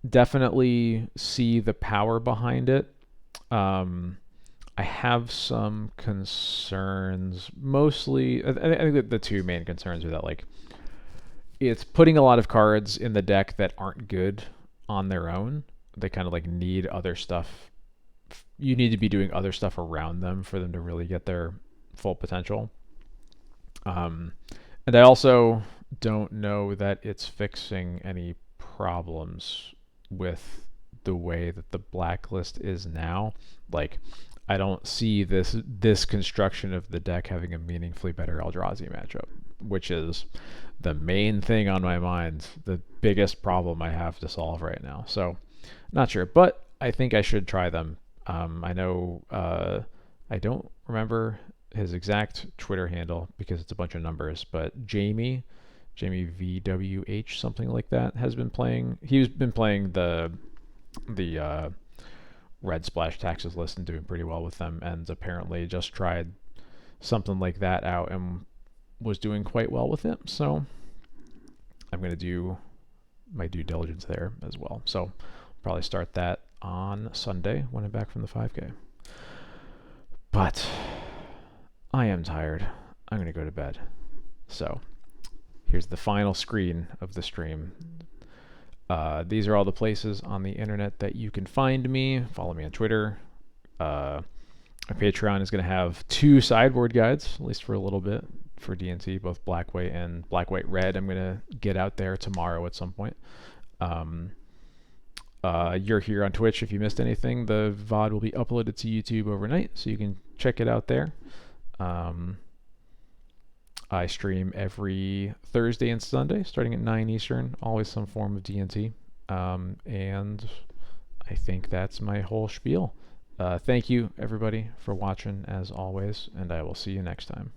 Definitely see the power behind it. I have some concerns. Mostly, I think that the two main concerns are that like it's putting a lot of cards in the deck that aren't good on their own. They kind of like need other stuff. You need to be doing other stuff around them for them to really get their full potential. And I also don't know that it's fixing any problems with the way that the blacklist is now. Like, I don't see this construction of the deck having a meaningfully better Eldrazi matchup, which is the main thing on my mind, the biggest problem I have to solve right now. So, not sure, but I think I should try them. I know I don't remember his exact Twitter handle because it's a bunch of numbers, but Jamie VWH, something like that, has been playing. He's been playing the Red Splash Taxes list and doing pretty well with them, and apparently just tried something like that out and was doing quite well with it. So I'm going to do my due diligence there as well. So probably start that on Sunday when I'm back from the 5K. But I am tired. I'm going to go to bed. So here's the final screen of the stream. These are all the places on the internet that you can find me. Follow me on Twitter. My Patreon is going to have 2 sideboard guides, at least for a little bit, for D&T, both black, white, and black, white, red. I'm going to get out there tomorrow at some point. You're here on Twitch. If you missed anything, the VOD will be uploaded to YouTube overnight, so you can check it out there. I stream every Thursday and Sunday, starting at 9 Eastern, always some form of D&T. And I think that's my whole spiel. Thank you, everybody, for watching, as always, and I will see you next time.